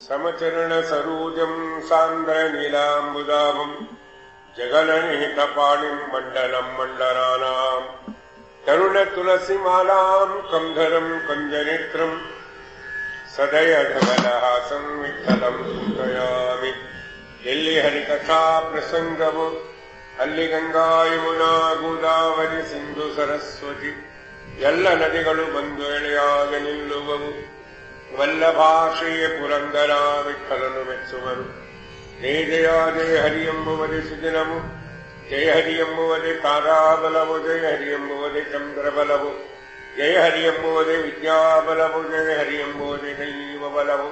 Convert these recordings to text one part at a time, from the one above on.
ಸಮಚರಣ ಸರೋಜಂ ಸಾಂದ್ರ ನೀಲಾಂಬುದಾಭಂ ಜಗಲನಿಹಿತ ಪಾಣಿಂ ಮಂಡಲಂ ಮಂಡಲಾನಾಂ ತರುಣ ತುಳಸಿಮಾಲಾಂ ಕಂಧರಂ ಕಂಜನೇತ್ರಂ ಸದಯ ಧವಲಹಾಸಂ ವಿಠಲಂ ಚಿಂತಯಾಮಿ. ಎಲ್ಲಿ ಹರಿಕಥಾ ಪ್ರಸಂಗವು ಅಲ್ಲಿ ಗಂಗಾ ಯಮುನಾ ಗೋದಾವರಿ ಸಿಂಧು ಸರಸ್ವತಿ ಎಲ್ಲ ನದಿಗಳು ಬಂದು ಎಳೆಯಾಗ ನಿಲ್ಲುವವು. ವಲ್ಲಭಾಶ್ರೀಯ ಪುರಂದರ ವಿಠಲನು ಮೆಚ್ಚುವರು. ಜಯ ಜಯ ಜಯ ಹರಿ ಎಂಬುವುದೇ ಸುದಿನವು, ಜಯ ಹರಿ ಎಂಬುವುದೇ ತಾರಾಬಲವು, ಜಯ ಹರಿ ಎಂಬುವುದೇ ಚಂದ್ರಬಲವು, ಜಯ ಹರಿ ಎಂಬುವುದೇ ವಿದ್ಯಾಬಲವು, ಜಯ ಹರಿ ಎಂಬುವುದೇ ದೈವ ಬಲವು.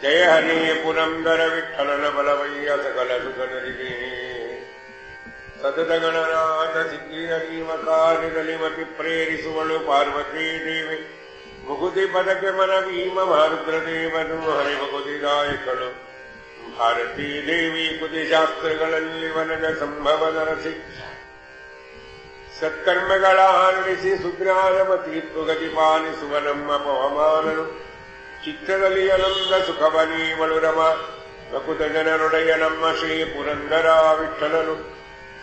ಜಯ ಹರಿ ಪುರಂದರ ವಿಠಲನ ಬಲವಯ್ಯ ಸಕಲ ಸುಖನರಿಗೆ. ಸತತ ಗಣನಾಥ ಸಿದ್ಧಿಯ ಕಾರ್ಯದಲ್ಲಿ ಮತಿ ಪ್ರೇರಿಸುವಳು ಪಾರ್ವತೀ ದೇವಿ. ಮುಗುದಿ ಪದಕ್ಕೆ ಮನವೀಮ ಭಾರುದ್ರದೇವನು ಹರಿಮಗುದಿದಾಯಕಳು ಭಾರತೀ ದೇವಿ. ಕುದಿಶಾಸ್ತ್ರಗಳಲ್ಲಿ ವನಜ ಸಂಭವ ನರಸಿ ಸತ್ಕರ್ಮಗಳ ಆನರಿಸಿ ಸುಜ್ಞಾನಮತೀತ್ವ ಗತಿ ಪಾಲಿಸುವ ನಮ್ಮ ಪವಮಾನನು. ಚಿತ್ರದಲ್ಲಿ ಅನಂದ ಸುಖವನೀವಳು ರಮ ಪ್ರಕೃತ ಜನರೊಡೆಯ ನಮ್ಮ ಶ್ರೀ ಪುರಂದರ ವಿಠಲನು.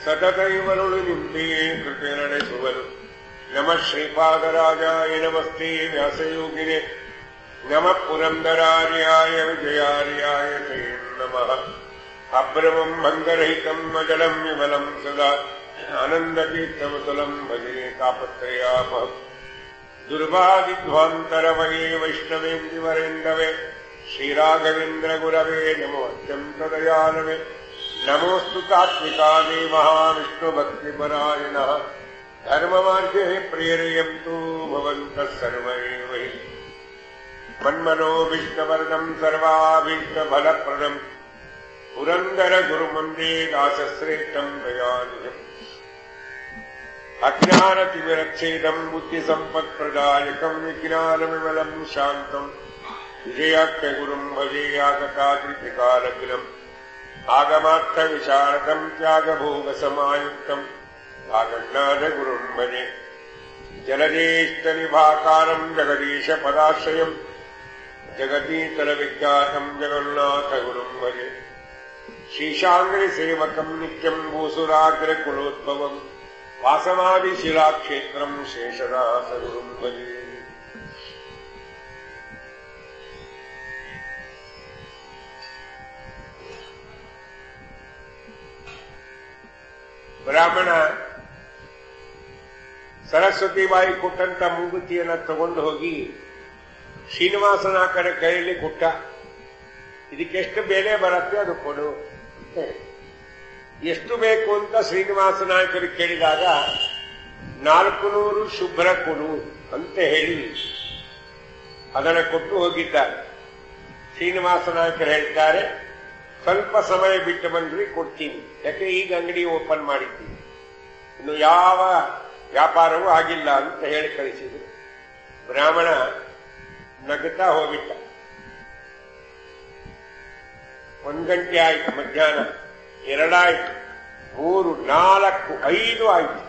ಸತತ ಇವರುಳು ನಿಂತೆಯೇ ಕೃಪೆ ನಡೆಸುವರು. ನಮ ಶ್ರೀಪಾದರಾಜಾಯ ನಮಸ್ತೆ ವ್ಯಾಸಯೋಗಿನೆ. ನಮ ಪುರಂದರಾರ್ಯಾಯ ವಿಜಯಾರ್ಯಾಯ ತೇ ನಮಃ. ಅಭ್ರಮಂ ಭಂಗರಹಿತಂ ಅಜಲಂ ವಿಮಲಂ ಸದಾ ಆನಂದತೀರ್ಥಮತುಲಂ ಭಜೆ ತಾಪತ್ರಯಾಪಹಂ. ದುರ್ವಾದಿಧ್ವಾಂತರವಯೇ ವೈಷ್ಣವೇಂದಿವರೇಂದವೇ ಶ್ರೀರಾಘವೇಂದ್ರ ಗುರವೇ ನಮೋ ಅತ್ಯಂತ ದಯಾಲವೇ. ನಮೋಸ್ತು ತಾತ್ವಿಕಾ ದೇವಃ ವಿಷ್ಣುಭಕ್ತಿಪರಾಯಣಃ. ಧರ್ಮಮಾರ್ಗೇ ಪ್ರೇರಯಂತು ಭವಂತಃ ಸರ್ವ ಏವ ಹಿ. ಮನ್ಮನೋಭೀಷ್ಟವರದಂ ಸರ್ವಾಭೀಷ್ಟಫಲಪ್ರದಂ ಪುರಂದರ ಗುರುಮಂದೇ ದಾಸಶ್ರೇಷ್ಠಂ ದಯಾನಿಧಂ. ಅಜ್ಞಾನತಿಮಿರಚ್ಛೇದಂ ಬುದ್ಧಿಸಂಪತ್ಪ್ರದಾಯಕಂ ವಿಜ್ಞಾನವಿಮಲಂ ಶಾಂತಂ ವಿಜಯಾಖ್ಯ ಗುರುಂ ಭಜೇಯಾಗತಾದ್ರಿಕಾಲಕಿಲಂ. ಆಗಮಾರ್ಥ ವಿಶಾರದಂ ತ್ಯಾಗಭೋಗಸಮಾಯುಕ್ತಂ ಭಾಗಜ್ಞಾನ ಗುರುಂ ಭಜೆ. ಜಲದೇಷ್ಟ ನಿಭಾಕಾರಂ ಜಗದೀಶ ಪದಾಶ್ರಯಂ ಜಗತೀತಲ ವಿಖ್ಯಾತಂ ಜಗನ್ನಾಥ ಗುರುಂ ಭಜೆ. ಶೀಶಾಂಗ್ರಿ ಸೇವಕಂ ನಿತ್ಯಂ ಭೂಸುರಾಗ್ರ ಕುಲೋದ್ಭವಂ ವಾಸವಾದಿ ಶಿಲಾಕ್ಷೇತ್ರಂ ಶೇಷದಾಸ ಗುರುಂ ಭಜೆ. ಬ್ರಾಹ್ಮಣ ಸರಸ್ವತಿ ಬಾಯಿ ಕೊಟ್ಟಂತ ಮೂಗುತಿಯನ್ನ ತಗೊಂಡು ಹೋಗಿ ಶ್ರೀನಿವಾಸನ ಕೈಯಲ್ಲಿ ಕೊಟ್ಟ. ಇದಕ್ಕೆಷ್ಟು ಬೆಲೆ ಬರುತ್ತೆ ಅದು ಕೊಡು. ಎಷ್ಟು ಬೇಕು ಅಂತ ಶ್ರೀನಿವಾಸ ನಾಯಕರು ಕೇಳಿದಾಗ 400 ಶುಭ್ರ ಕೊಡು ಅಂತ ಹೇಳಿ ಅದನ್ನು ಕೊಟ್ಟು ಹೋಗಿದ್ದಾರೆ. ಶ್ರೀನಿವಾಸ ನಾಯಕರು ಹೇಳ್ತಾರೆ, ಸ್ವಲ್ಪ ಸಮಯ ಬಿಟ್ಟು ಬಂದ್ರಿ ಕೊಡ್ತೀನಿ, ಯಾಕೆ ಈಗ ಅಂಗಡಿ ಓಪನ್ ಮಾಡಿದ್ದೀನಿ, ಇನ್ನು ಯಾವ ವ್ಯಾಪಾರವೂ ಆಗಿಲ್ಲ ಅಂತ ಹೇಳಿ ಕಳಿಸಿದ್ರು. ಬ್ರಾಹ್ಮಣ ನಗುತ್ತಾ ಹೋಗಿದ್ದ. 1 ಗಂಟೆ ಆಯ್ತು, ಮಧ್ಯಾಹ್ನ 2 ಆಯ್ತು, 3, 4, 5 ಆಯ್ತು,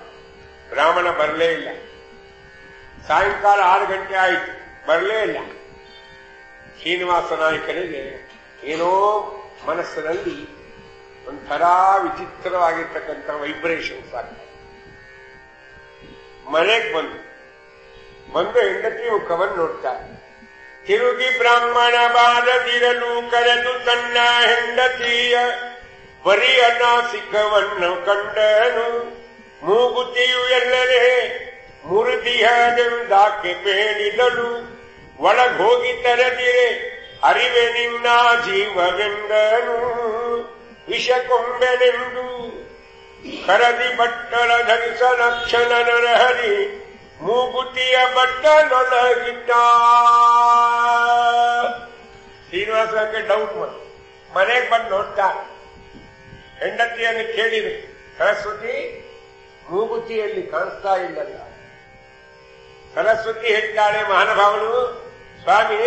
ಬ್ರಾಹ್ಮಣ ಬರಲೇ ಇಲ್ಲ. ಸಾಯಂಕಾಲ 6 ಗಂಟೆ ಆಯ್ತು, ಬರಲೇ ಇಲ್ಲ. ಶ್ರೀನಿವಾಸ ನಾಯಕರಿಗೆ ಏನೋ ಮನಸ್ಸಿನಲ್ಲಿ ಒಂಥರ ವಿಚಿತ್ರವಾಗಿರ್ತಕ್ಕಂಥ ವೈಬ್ರೇಷನ್ಸ್ ಆಗ್ತದೆ. ಮನೆಗೆ ಬಂದು ಹೆಂಡತಿ ಮುಖವನ್ನು ನೋಡ್ತಾರೆ. ತಿರುಗಿ ಬ್ರಾಹ್ಮಣ ಬಾಲದಿರಲು ಕರೆದು ತನ್ನ ಹೆಂಡತಿಯ ಬರಿಯ ನಾಸಿಕವನ್ನು ಕಂಡನು. ಮೂಗುತಿಯು ಎಲ್ಲರೇ ಮುರಿದಿಯದಾಕೆ ಬೇಡಿದಳು. ಒಳಗೋಗಿ ತರದಿರೆ ಅರಿವೆ ನಿನ್ನ ಜೀವವೆಂದನು. ವಿಷಕೊಂಬೆನೆಂದು ಕರದಿ ಬಟ್ಟಲ ಧರಿಸಲಕ್ಷಣ ನರಹರಿ ಮೂಗುತಿಯ ಬಟ್ಟಲೊಳಗಿದ್ದ. ಶ್ರೀನಿವಾಸಕ್ಕೆ ಡೌಟ್ ಬಂತು. ಮನೆಗೆ ಬಂದು ನೋಡ್ತಾ ಹೆಂಡತಿಯನ್ನು ಕೇಳಿದ್ರು, ಸರಸ್ವತಿ ಮೂಗುತಿಯಲ್ಲಿ ಕಾಣಿಸ್ತಾ ಇಲ್ಲಲ್ಲ. ಸರಸ್ವತಿ ಹೇಳ್ತಾಳೆ, ಮಹಾನುಭಾವನು ಸ್ವಾಮಿ,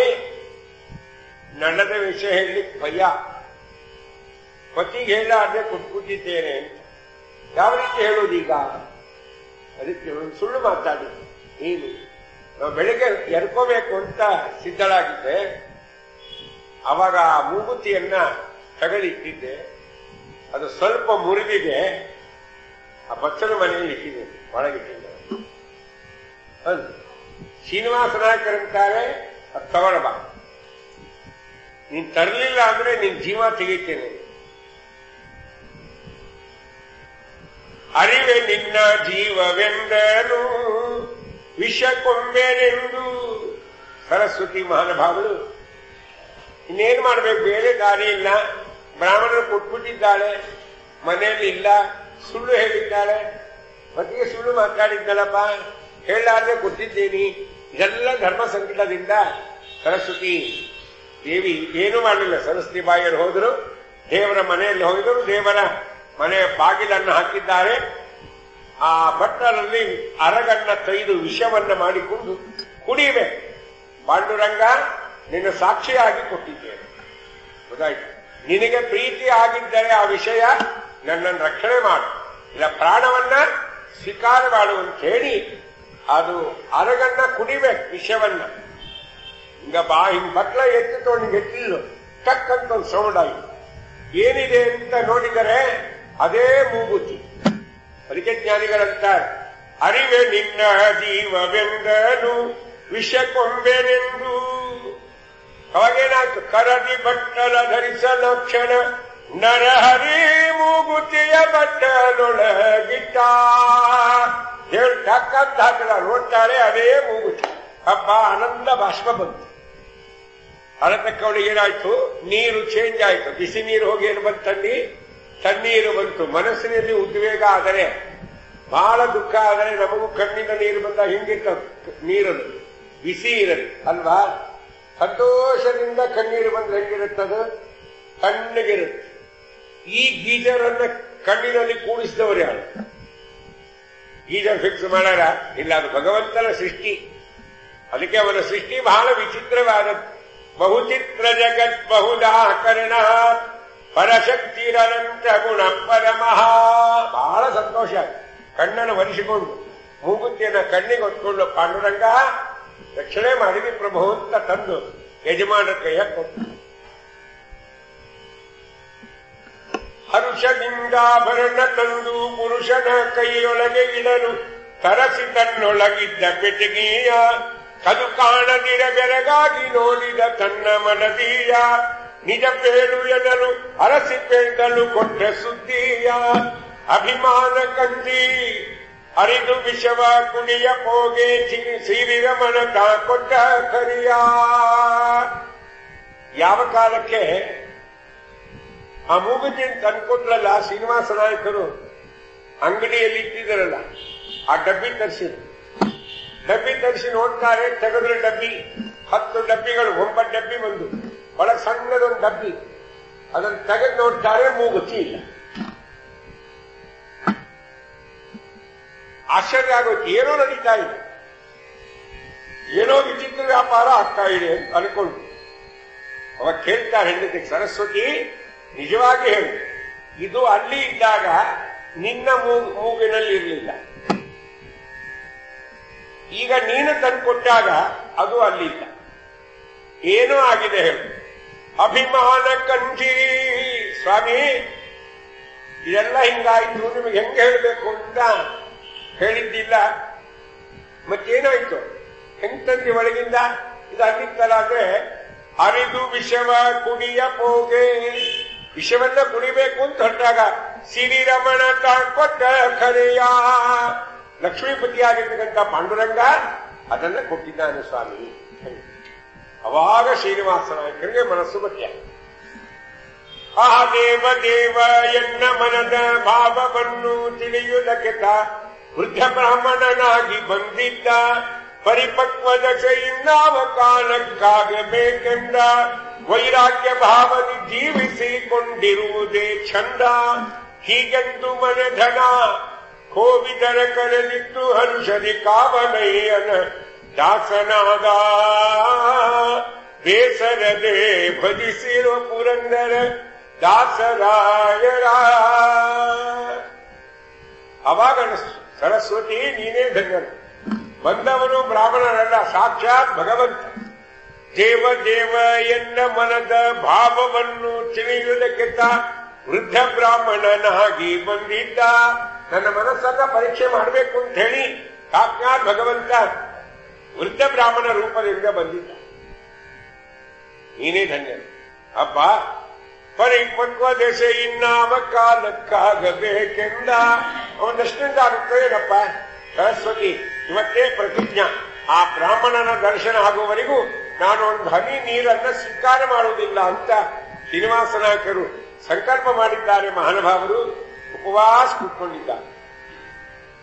ನನ್ನದ ವಿಷಯ ಹೇಳಿ ಭಯ, ಪತಿಗೆ ಹೇಳಾದ್ರೆ ಕೊಟ್ಬಿಟ್ಟಿದ್ದೇನೆ ಅಂತ. ಯಾವ ರೀತಿ ಹೇಳೋದೀಗ? ಅದಕ್ಕೆ ಒಂದು ಸುಳ್ಳು ಮಾತಾಡಿ. ಏನು ನಾವು ಬೆಳಿಗ್ಗೆ ಎರ್ಕೋಬೇಕು ಅಂತ ಸಿದ್ಧಳಾಗಿದ್ದೆ, ಅವಾಗ ಆ ಮೂಗುತಿಯನ್ನ ತಗಲಿಟ್ಟಿದ್ದೆ, ಅದು ಸ್ವಲ್ಪ ಮುರಿದಿದೆ, ಆ ಬಚ್ಚಲ ಮನೆಯಲ್ಲಿ ಇಟ್ಟಿದ್ದೇನೆ, ಒಳಗಿಟ್ಟಿದ್ದೆ. ಅದು ಶ್ರೀನಿವಾಸ ನಾಯಕರಂತಾರೆ, ಅದು ತಗೊಳ್ಬಾ, ನೀನ್ ತರಲಿಲ್ಲ ಅಂದ್ರೆ ನಿನ್ ಜೀವ ತೆಗಿತೇನೆ. ಅರಿವೆ ನಿನ್ನ ಜೀವವೆಂದನು ವಿಷಕೊಂಬೆನೆಂದು. ಸರಸ್ವತಿ ಮಹಾನುಭಾವಳು ಇನ್ನೇನು ಮಾಡ್ಬೇಕು, ಬೇರೆ ದಾರಿ ಇಲ್ಲ. ಬ್ರಾಹ್ಮಣರು ಕೊಟ್ಬಿಟ್ಟಿದ್ದಾಳೆ, ಮನೆಯಲ್ಲಿ ಇಲ್ಲ, ಸುಳ್ಳು ಹೇಳಿದ್ದಾಳೆ, ಮತ್ತಿಗೆ ಸುಳ್ಳು ಮಾತಾಡಿದ್ದಲ್ಲಪ್ಪ, ಹೇಳಾರ್ದೆ ಕೊಟ್ಟಿದ್ದೇನೆ. ಇದೆಲ್ಲ ಧರ್ಮ ಸಂಕಟದಿಂದ ಸರಸ್ವತಿ ದೇವಿ ಏನು ಮಾಡಲಿಲ್ಲ. ಸರಸ್ವತಿ ಬಾಯಿಯರು ಹೋದರು, ದೇವರ ಮನೆಯಲ್ಲಿ ಹೋಗಿದರು, ದೇವರ ಮನೆಯ ಬಾಗಿಲನ್ನು ಹಾಕಿದ್ದಾರೆ. ಆ ಬಟ್ಟಲಲ್ಲಿ ಅರಗನ್ನ ತೊಯ್ದು ವಿಷವನ್ನ ಮಾಡಿಕೊಂಡು ಕುಡಿವೆ. ಪಾಂಡುರಂಗ ನಿನ್ನ ಸಾಕ್ಷಿಯಾಗಿ ಕೊಟ್ಟಿದ್ದೇನೆ, ಗೊತ್ತಾಯ್ತು. ನಿನಗೆ ಪ್ರೀತಿ ಆಗಿದ್ದರೆ ಆ ವಿಷಯ ನನ್ನನ್ನು ರಕ್ಷಣೆ ಮಾಡು, ಇಲ್ಲ ಪ್ರಾಣವನ್ನ ಸ್ವೀಕಾರ ಮಾಡು ಅಂತ ಹೇಳಿ ಅದು ಅರಗನ್ನ ಕುಡಿಬೇಕು ವಿಷವನ್ನ. ಹಿಂಗ ಹಿಂಗ್ ಬಟ್ಲ ಎತ್ತಿಕೊಂಡು ಎತ್ತಿಲ್ಲ, ಟಕ್ ಅಂತ ಒಂದು ಸೌಂಡ್ ಆಯಿತು. ಏನಿದೆ ಅಂತ ನೋಡಿದರೆ ಅದೇ ಮೂಗುತಿ. ಅದಕ್ಕೆ ಜ್ಞಾನಿಗಳಂತಾರೆ, ಅರಿವೆ ನಿನ್ನ ಜೀವವೆಂದನು ವಿಷಕೊಂಬೆನೆಂದು. ಅವಾಗೇನಾಯ್ತು, ಕರದಿ ಬಟ್ಟಲ ಧರಿಸಲಕ್ಷಣ ನರಹರಿ ಮೂಗುತಿಯ ಬಟ್ಟಲೊಳಗಿಟ್ಟ. ಹೇಳಿ ಟಕ್ಕಂತ ಹಾಕಲ್ಲ, ನೋಡ್ತಾರೆ ಅದೇ ಮೂಗುತಿ. ಹಬ್ಬ ಆನಂದ ಬಾಷ್ಪ ಬಂತು. ಅಳತಕ್ಕವಳಿಗೆ ಏನಾಯ್ತು, ನೀರು ಚೇಂಜ್ ಆಯ್ತು. ಬಿಸಿ ನೀರು ಹೋಗಿ ಏನು ಬಂತು, ತಣ್ಣೀರು ಬಂತು. ಮನಸ್ಸಿನಲ್ಲಿ ಉದ್ವೇಗ ಆದರೆ, ಬಹಳ ದುಃಖ ಆದರೆ ನಮಗೂ ಕಣ್ಣಿನ ನೀರು ಬಂದ ಹಿಂಗಿತ್ತ ನೀರನ್ನು ಬಿಸಿ ಇರುತ್ತೆ ಅಲ್ವಾ. ಸಂತೋಷದಿಂದ ಕಣ್ಣೀರು ಬಂದ್ರೆ ಹೆಂಗಿರುತ್ತದು, ತಣ್ಣಗಿರುತ್ತೆ. ಈ ಗೀಜರನ್ನ ಕಣ್ಣಿನಲ್ಲಿ ಕೂಡಿಸಿದವರು ಯಾರು? ಗೀಜರ್ ಫಿಕ್ಸ್ ಮಾಡ್ಯಾರ? ಇಲ್ಲ, ಅದು ಭಗವಂತನ ಸೃಷ್ಟಿ. ಅದಕ್ಕೆ ಅವನ ಸೃಷ್ಟಿ ಬಹಳ ವಿಚಿತ್ರವಾದದ್ದು. ಬಹುಚಿತ್ರ ಜಗತ್ ಬಹುದಾಕರಣ ಪರಶಕ್ತಿರನಂತ ಗುಣ ಪರಮಃ. ಬಹಳ ಸಂತೋಷ. ಕಣ್ಣನ್ನು ಒರೆಸಿಕೊಂಡು ಮೂಗುತಿಯನ್ನ ಕಣ್ಣಿಗೆ ಹೊತ್ಕೊಂಡು ಪಾಂಡುರಂಗ ರಕ್ಷಣೆ ಮಾಡಿದಿ ಪ್ರಭು ಅಂತ ತಂದು ಯಜಮಾನ ಕೈಯ ಕೊಟ್ಟು, ಹರುಷದಿಂದಾಭರಣ ತಂದು ಪುರುಷನ ಕೈಯೊಳಗೆ ಇಡಲು ತರಸಿ ತನ್ನೊಳಗಿದ್ದ ಪೆಟ್ಟಿಗೆಯ ಕದು ಕಾಣದಿರ ಬೆರಗಾಗಿ ನೋಡಿದ ತನ್ನ ಮನದೀಯ. ನಿಜ ಪೇಳು ಎನ್ನಲು ಅರಸಿ ಪೇಳಲು ಕೊಟ್ಟ ಸುದ್ದಿಯ. ಅಭಿಮಾನ ಕಂಡಿ ಅರಿದು ವಿಷವ ಕುಣಿಯ ಪೋಗೆ ಸಿರಿರ ಮನತ ಕೊಟ್ಟ ಕರಿಯ. ಯಾವ ಕಾಲಕ್ಕೆ ಆ ಮೂಗುತಿಯನ್ನು ತಂದ್ಕೊಟ್ರಲ್ಲ ಶ್ರೀನಿವಾಸ ನಾಯಕರು, ಅಂಗಡಿಯಲ್ಲಿ ಇಟ್ಟಿದ್ದಾರಲ್ಲ, ಆ ಡಬ್ಬಿ ತರಿಸಿ ನೋಡ್ತಾರೆ. ತೆಗೆದ್ರೆ ಡಬ್ಬಿ 10 ಡಬ್ಬಿಗಳು, 9 ಡಬ್ಬಿ ಬಂದು ಒಳಗೆ ಸಣ್ಣದೊಂದು ಡಬ್ಬಿ. ಅದನ್ನು ತೆಗೆದು ನೋಡ್ತಾರೆ, ಮೂಗುತಿ ಇಲ್ಲ. ಆಶ್ಚರ್ಯ ಆಗೋಯ್ತು, ಏನೋ ನಡೀತಾ ಇದೆ, ಏನೋ ವಿಚಿತ್ರ ವ್ಯಾಪಾರ ಆಗ್ತಾ ಇದೆ ಅಂತ ಅನ್ಕೊಂಡು ಅವಾಗ ಕೇಳ್ತಾರೆ ಹೆಂಡತಿಗೆ, ಸರಸ್ವತಿ ನಿಜವಾಗಿ ಹೇಳು, ಇದು ಅಲ್ಲಿ ಇದ್ದಾಗ ನಿನ್ನ ಮೂಗಿನಲ್ಲಿ ಇರಲಿಲ್ಲ, ಈಗ ನೀನು ತಂದುಕೊಟ್ಟಾಗ ಅದು ಅಲ್ಲಿಲ್ಲ, ಏನೋ ಆಗಿದೆ ಹೇಳು. ಅಭಿಮಾನ ಕಂಠಿ ಸ್ವಾಮಿ, ಇದೆಲ್ಲ ಹಿಂಗಾಯ್ತು, ನಿಮಗೆ ಹೆಂಗೆ ಹೇಳಬೇಕು ಅಂತ ಹೇಳಿದ್ದಿಲ್ಲ, ಮತ್ತೇನಾಯ್ತು, ಹೆಂಗ್ ತಂದಿ ಒಳಗಿಂದ? ಇದು ಅಲ್ಲಿತ್ತಲ್ಲ ಅಂದ್ರೆ, ಅರಿದು ವಿಷವ ಕುಡಿಯ ಪೋಗೆ, ವಿಷವನ್ನ ಕುಡಿಬೇಕು ಅಂತ ಹೊರಟಾಗ ಸಿರಿರಮಣ ಕೊಟ್ಟ ಖರೆಯ, ಲಕ್ಷ್ಮೀಪತಿಯಾಗಿರ್ತಕ್ಕಂಥ ಪಾಂಡುರಂಗ ಅದನ್ನ ಕೊಟ್ಟಿದ್ದಾನೆ ಸ್ವಾಮಿ. ಅವಾಗ ಶ್ರೀನಿವಾಸ ನಾಯಕರಿಗೆ ಮನಸ್ಸು ಬತ್ಯ. ಆ ದೇವ ದೇವ ಎನ್ನ ಮನದ ಭಾವವನ್ನು ತಿಳಿಯುವುದಕ್ಕೆ ವೃದ್ಧ ಬ್ರಾಹ್ಮಣನಾಗಿ ಬಂದಿದ್ದ, ಪರಿಪಕ್ವ ದಶೆಯಿಂದಾವ ಕಾಲಕ್ಕಾಗಬೇಕೆಂದ ವೈರಾಗ್ಯ ಭಾವದಿ ಜೀವಿಸಿಕೊಂಡಿರುವುದೇ ಚಂದ. ಹೀಗೆಂದು ಮನೆಧನ ಕೋವಿದರ ಕರೆದಿತ್ತು ಹನುಷದಿ ಕಾವನಯ್ಯನ ದಾಸನಾದ. ಬೇಸರದೆ ಭಜಿಸಿರುವ ಪುರಂದರ ದಾಸರಾಯರ. ಅವಾಗ ಸರಸ್ವತಿ ನೀನೇ ಧನ್ಯರು. ಬಂದವನು ಬ್ರಾಹ್ಮಣರಲ್ಲ, ಸಾಕ್ಷಾತ್ ಭಗವಂತ. ದೇವ ದೇವ ಎನ್ನ ಮನದ ಭಾವವನ್ನು ತಿಳಿಯುವುದಕ್ಕೆ ವೃದ್ಧ ಬ್ರಾಹ್ಮಣನಾಗಿ ಬಂದಿದ್ದ. ನನ್ನ ಮನಸ್ಸನ್ನ ಪರೀಕ್ಷೆ ಮಾಡಬೇಕು ಅಂತ ಹೇಳಿ ಸಾಕ್ಷಾತ್ ಭಗವಂತ ವೃದ್ಧ ಬ್ರಾಹ್ಮಣ ರೂಪದಿಂದ ಬಂದಿದ್ದ. ನೀನೇ ಧನ್ಯ ಅಪ್ಪ. ಪರಿಪಕ್ವ ದೇಶ ಇನ್ನಾವ ಕಾಲಕ್ಕಾಗಬೇಕೆಂದ. ಅವನಷ್ಟಿಂದ ಆಗುತ್ತೇನಪ್ಪ ಸರಸ್ವತಿ, ಇವತ್ತೇ ಪ್ರತಿಜ್ಞಾ, ಆ ಬ್ರಾಹ್ಮಣನ ದರ್ಶನ ಆಗುವವರೆಗೂ ನಾನು ಒಂದು ಹನಿ ನೀರನ್ನ ಸ್ವೀಕಾರ ಮಾಡುವುದಿಲ್ಲ ಅಂತ ಶ್ರೀನಿವಾಸ ನಾಯಕರು ಸಂಕಲ್ಪ ಮಾಡಿದ್ದಾರೆ. ಮಹಾನುಭಾವರು ಉಪವಾಸ ಕೂತ್ಕೊಂಡಿದ್ದಾರೆ.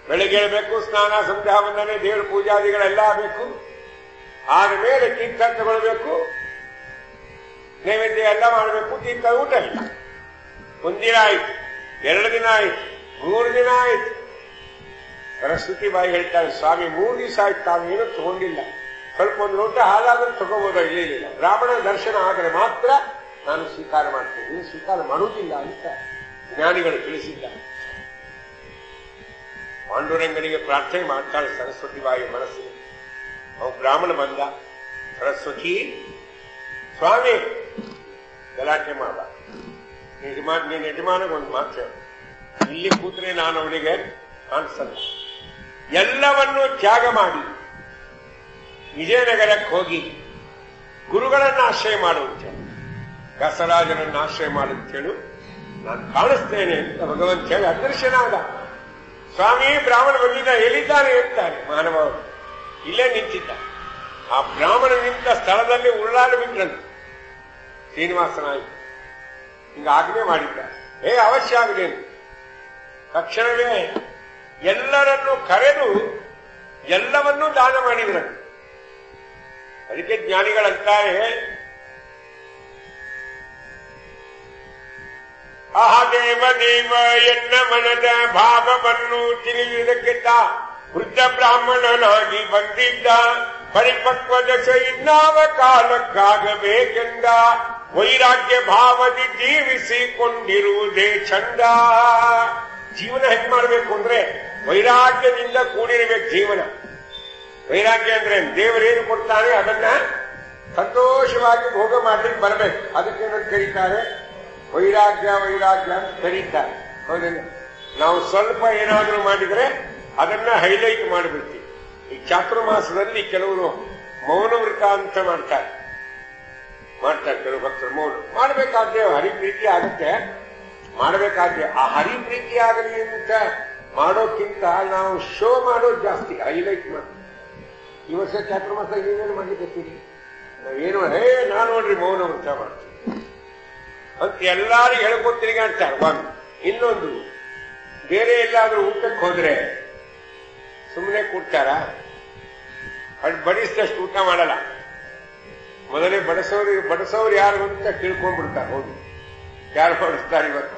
ಬೆಳಗ್ಗೆ ಹೇಳಬೇಕು, ಸ್ನಾನ ಸಂಧ್ಯಾ ವಂದನೆ ದೇವರ ಪೂಜಾದಿಗಳೆಲ್ಲ ಆಗಬೇಕು. ಆದ ಮೇಲೆ ತೀರ್ಥ ತಗೊಳ್ಬೇಕು, ನೈವೇದ್ಯ ಎಲ್ಲ ಮಾಡಬೇಕು. ತೀರ್ಥ ಊಟ ಇಲ್ಲ. ಒಂದಿನ ಆಯ್ತು, 2 ದಿನ ಆಯ್ತು, 3 ದಿನ ಆಯ್ತು. ಸರಸ್ವತಿ ಬಾಯಿ ಹೇಳ್ತಾರೆ, ಸ್ವಾಮಿ 3 ದಿವಸ ಆಯ್ತು, ತಾವೇನು ತಗೊಂಡಿಲ್ಲ, ಸ್ವಲ್ಪ ಒಂದು ಲೋಟ ಹಾಲಾದ್ರೂ ತಗೋಬೋದ? ಇಲ್ಲ, ಬ್ರಾಹ್ಮಣ ದರ್ಶನ ಆದರೆ ಮಾತ್ರ ನಾನು ಸ್ವೀಕಾರ ಮಾಡ್ತೇನೆ, ನೀವು ಸ್ವೀಕಾರ ಮಾಡುವುದಿಲ್ಲ ಅಂತ ಜ್ಞಾನಿಗಳು ತಿಳಿಸಿದ್ದಾರೆ. ಪಾಂಡುರಂಗನಿಗೆ ಪ್ರಾರ್ಥನೆ ಮಾಡ್ತಾಳೆ ಸರಸ್ವತಿ ಬಾಯಿ ಮನಸ್ಸಿನ. ಅವನು ಬ್ರಾಹ್ಮಣ ಬಂದ, ಸರಸ್ವತಿ ಸ್ವಾಮಿ ಗಲಾಟೆ ಮಾಡ, ನೀನು ಯಜಮಾನಿಗೆ ಒಂದು ಮಾತು, ಇಲ್ಲಿ ಕೂತ್ರೆ ನಾನು ಅವನಿಗೆ ಕಾಣಿಸಲ್ಲ. ಎಲ್ಲವನ್ನೂ ತ್ಯಾಗ ಮಾಡಿ ವಿಜಯನಗರಕ್ಕೆ ಹೋಗಿ ಗುರುಗಳನ್ನ ಆಶ್ರಯ ಮಾಡುವಂತೆ, ವ್ಯಾಸರಾಜನನ್ನ ಆಶ್ರಯ ಮಾಡುತ್ತೇಳು, ನಾನು ಕಾಣಿಸ್ತೇನೆ ಅಂತ ಭಗವಂತ ಹೇಳಿ ಅದೃಶ್ಯನಾದ. ಸ್ವಾಮಿ ಬ್ರಾಹ್ಮಣ ಬಂದಿದ್ದ, ಎಲ್ಲಿದ್ದಾನೆ ಅಂತಾನೆ. ಮಾನವರು ಇಲ್ಲೇ ನಿಂತಿದ್ದ. ಆ ಬ್ರಾಹ್ಮಣ ನಿಂತ ಸ್ಥಳದಲ್ಲಿ ಉರುಳಾಡಿ ಬಿಟ್ರಂತೆ ಶ್ರೀನಿವಾಸನಾಯ್ತು. ಹಿಂಗ ಆಜ್ಞೆ ಮಾಡಿದ್ದ, ಅವಶ್ಯ ಆಗಲೇನು. ತಕ್ಷಣವೇ ಎಲ್ಲರನ್ನೂ ಕರೆದು ಎಲ್ಲವನ್ನೂ ದಾನ ಮಾಡಿದ್ರು. ಅದಕ್ಕೆ ಜ್ಞಾನಿಗಳಂತಾರೆ, ಆಹ ದೇವ ದೇವ ಎನ್ನ ಮನದ ಭಾವವನ್ನು ತಿಳಿಯುವುದಕ್ಕೆ ವೃದ್ಧ ಬ್ರಾಹ್ಮಣನಾಗಿ ಬಂದಿದ್ದ. ಪರಿಪಕ್ವ ದಶ ಇನ್ನಾವ ಕಾಲಕ್ಕಾಗಬೇಕೆಂದ. ವೈರಾಗ್ಯ ಭಾವದಿ ಜೀವಿಸಿಕೊಂಡಿರುವುದೇ ಚಂದ. ಜೀವನ ಹೆಂಗ್ ಮಾಡಬೇಕು ಅಂದ್ರೆ ವೈರಾಗ್ಯದಿಂದ ಕೂಡಿರಬೇಕು ಜೀವನ. ವೈರಾಗ್ಯ ಅಂದ್ರೆ ದೇವರೇನು ಕೊಡ್ತಾನೆ ಅದನ್ನ ಸಂತೋಷವಾಗಿ ಭೋಗ ಮಾಡ್ಲಿಕ್ಕೆ ಬರಬೇಕು. ಅದಕ್ಕೇನಂತ ಕರೀತಾರೆ? ವೈರಾಗ್ಯ ವೈರಾಗ್ಯ ಅಂತ ಕರೀತಾರೆ. ಹೌದಿಲ್ಲ? ನಾವು ಸ್ವಲ್ಪ ಏನಾದರೂ ಮಾಡಿದ್ರೆ ಅದನ್ನ ಹೈಲೈಟ್ ಮಾಡಿಬಿಡ್ತೀವಿ. ಈ ಚಾತುರ್ಮಾಸದಲ್ಲಿ ಕೆಲವರು ಮೌನವ್ರತ ಅಂತ ಮಾಡ್ತಾರೆ ಕೆಲವು ಭಕ್ತರು. ಮೌನ ಮಾಡಬೇಕಾದ್ರೆ ಹರಿಪ್ರೀತಿ ಆಗುತ್ತೆ, ಮಾಡಬೇಕಾದ್ರೆ ಆ ಹರಿಪ್ರೀತಿ ಆಗಲಿ ಅಂತ ಮಾಡೋಕ್ಕಿಂತ ನಾವು ಶೋ ಮಾಡೋದು ಜಾಸ್ತಿ, ಹೈಲೈಟ್ ಮಾಡ್ತೀವಿ. ಈ ವರ್ಷ ಚಾತುರ್ಮಾಸ ಏನೇನು ಮಾಡಿದ್ದೀರಿ? ನಾವೇನು ನಾನು ನೋಡ್ರಿ ಮೌನವ್ರತ ಮಾಡ್ತೀವಿ ಅಂತ ಎಲ್ಲಾರಿಗೂ ಹೇಳ್ಕೊತೀನಿ ಅಂತಾರೆ. ಒಂದು ಇನ್ನೊಂದು, ಬೇರೆ ಎಲ್ಲಾದ್ರೂ ಊಟಕ್ಕೆ ಹೋದ್ರೆ ಸುಮ್ಮನೆ ಕೂಡ್ತಾರ, ಅದು ಬಡಿಸಿದಷ್ಟು ಊಟ ಮಾಡಲ್ಲ. ಮೊದಲೇ ಬಡಿಸೋರು ಯಾರು ಅಂತ ತಿಳ್ಕೊಂಡ್ಬಿಡ್ತಾರೆ. ಹೋಗಿ ಯಾರು ಬಡಿಸ್ತಾರೆ ಇವತ್ತು,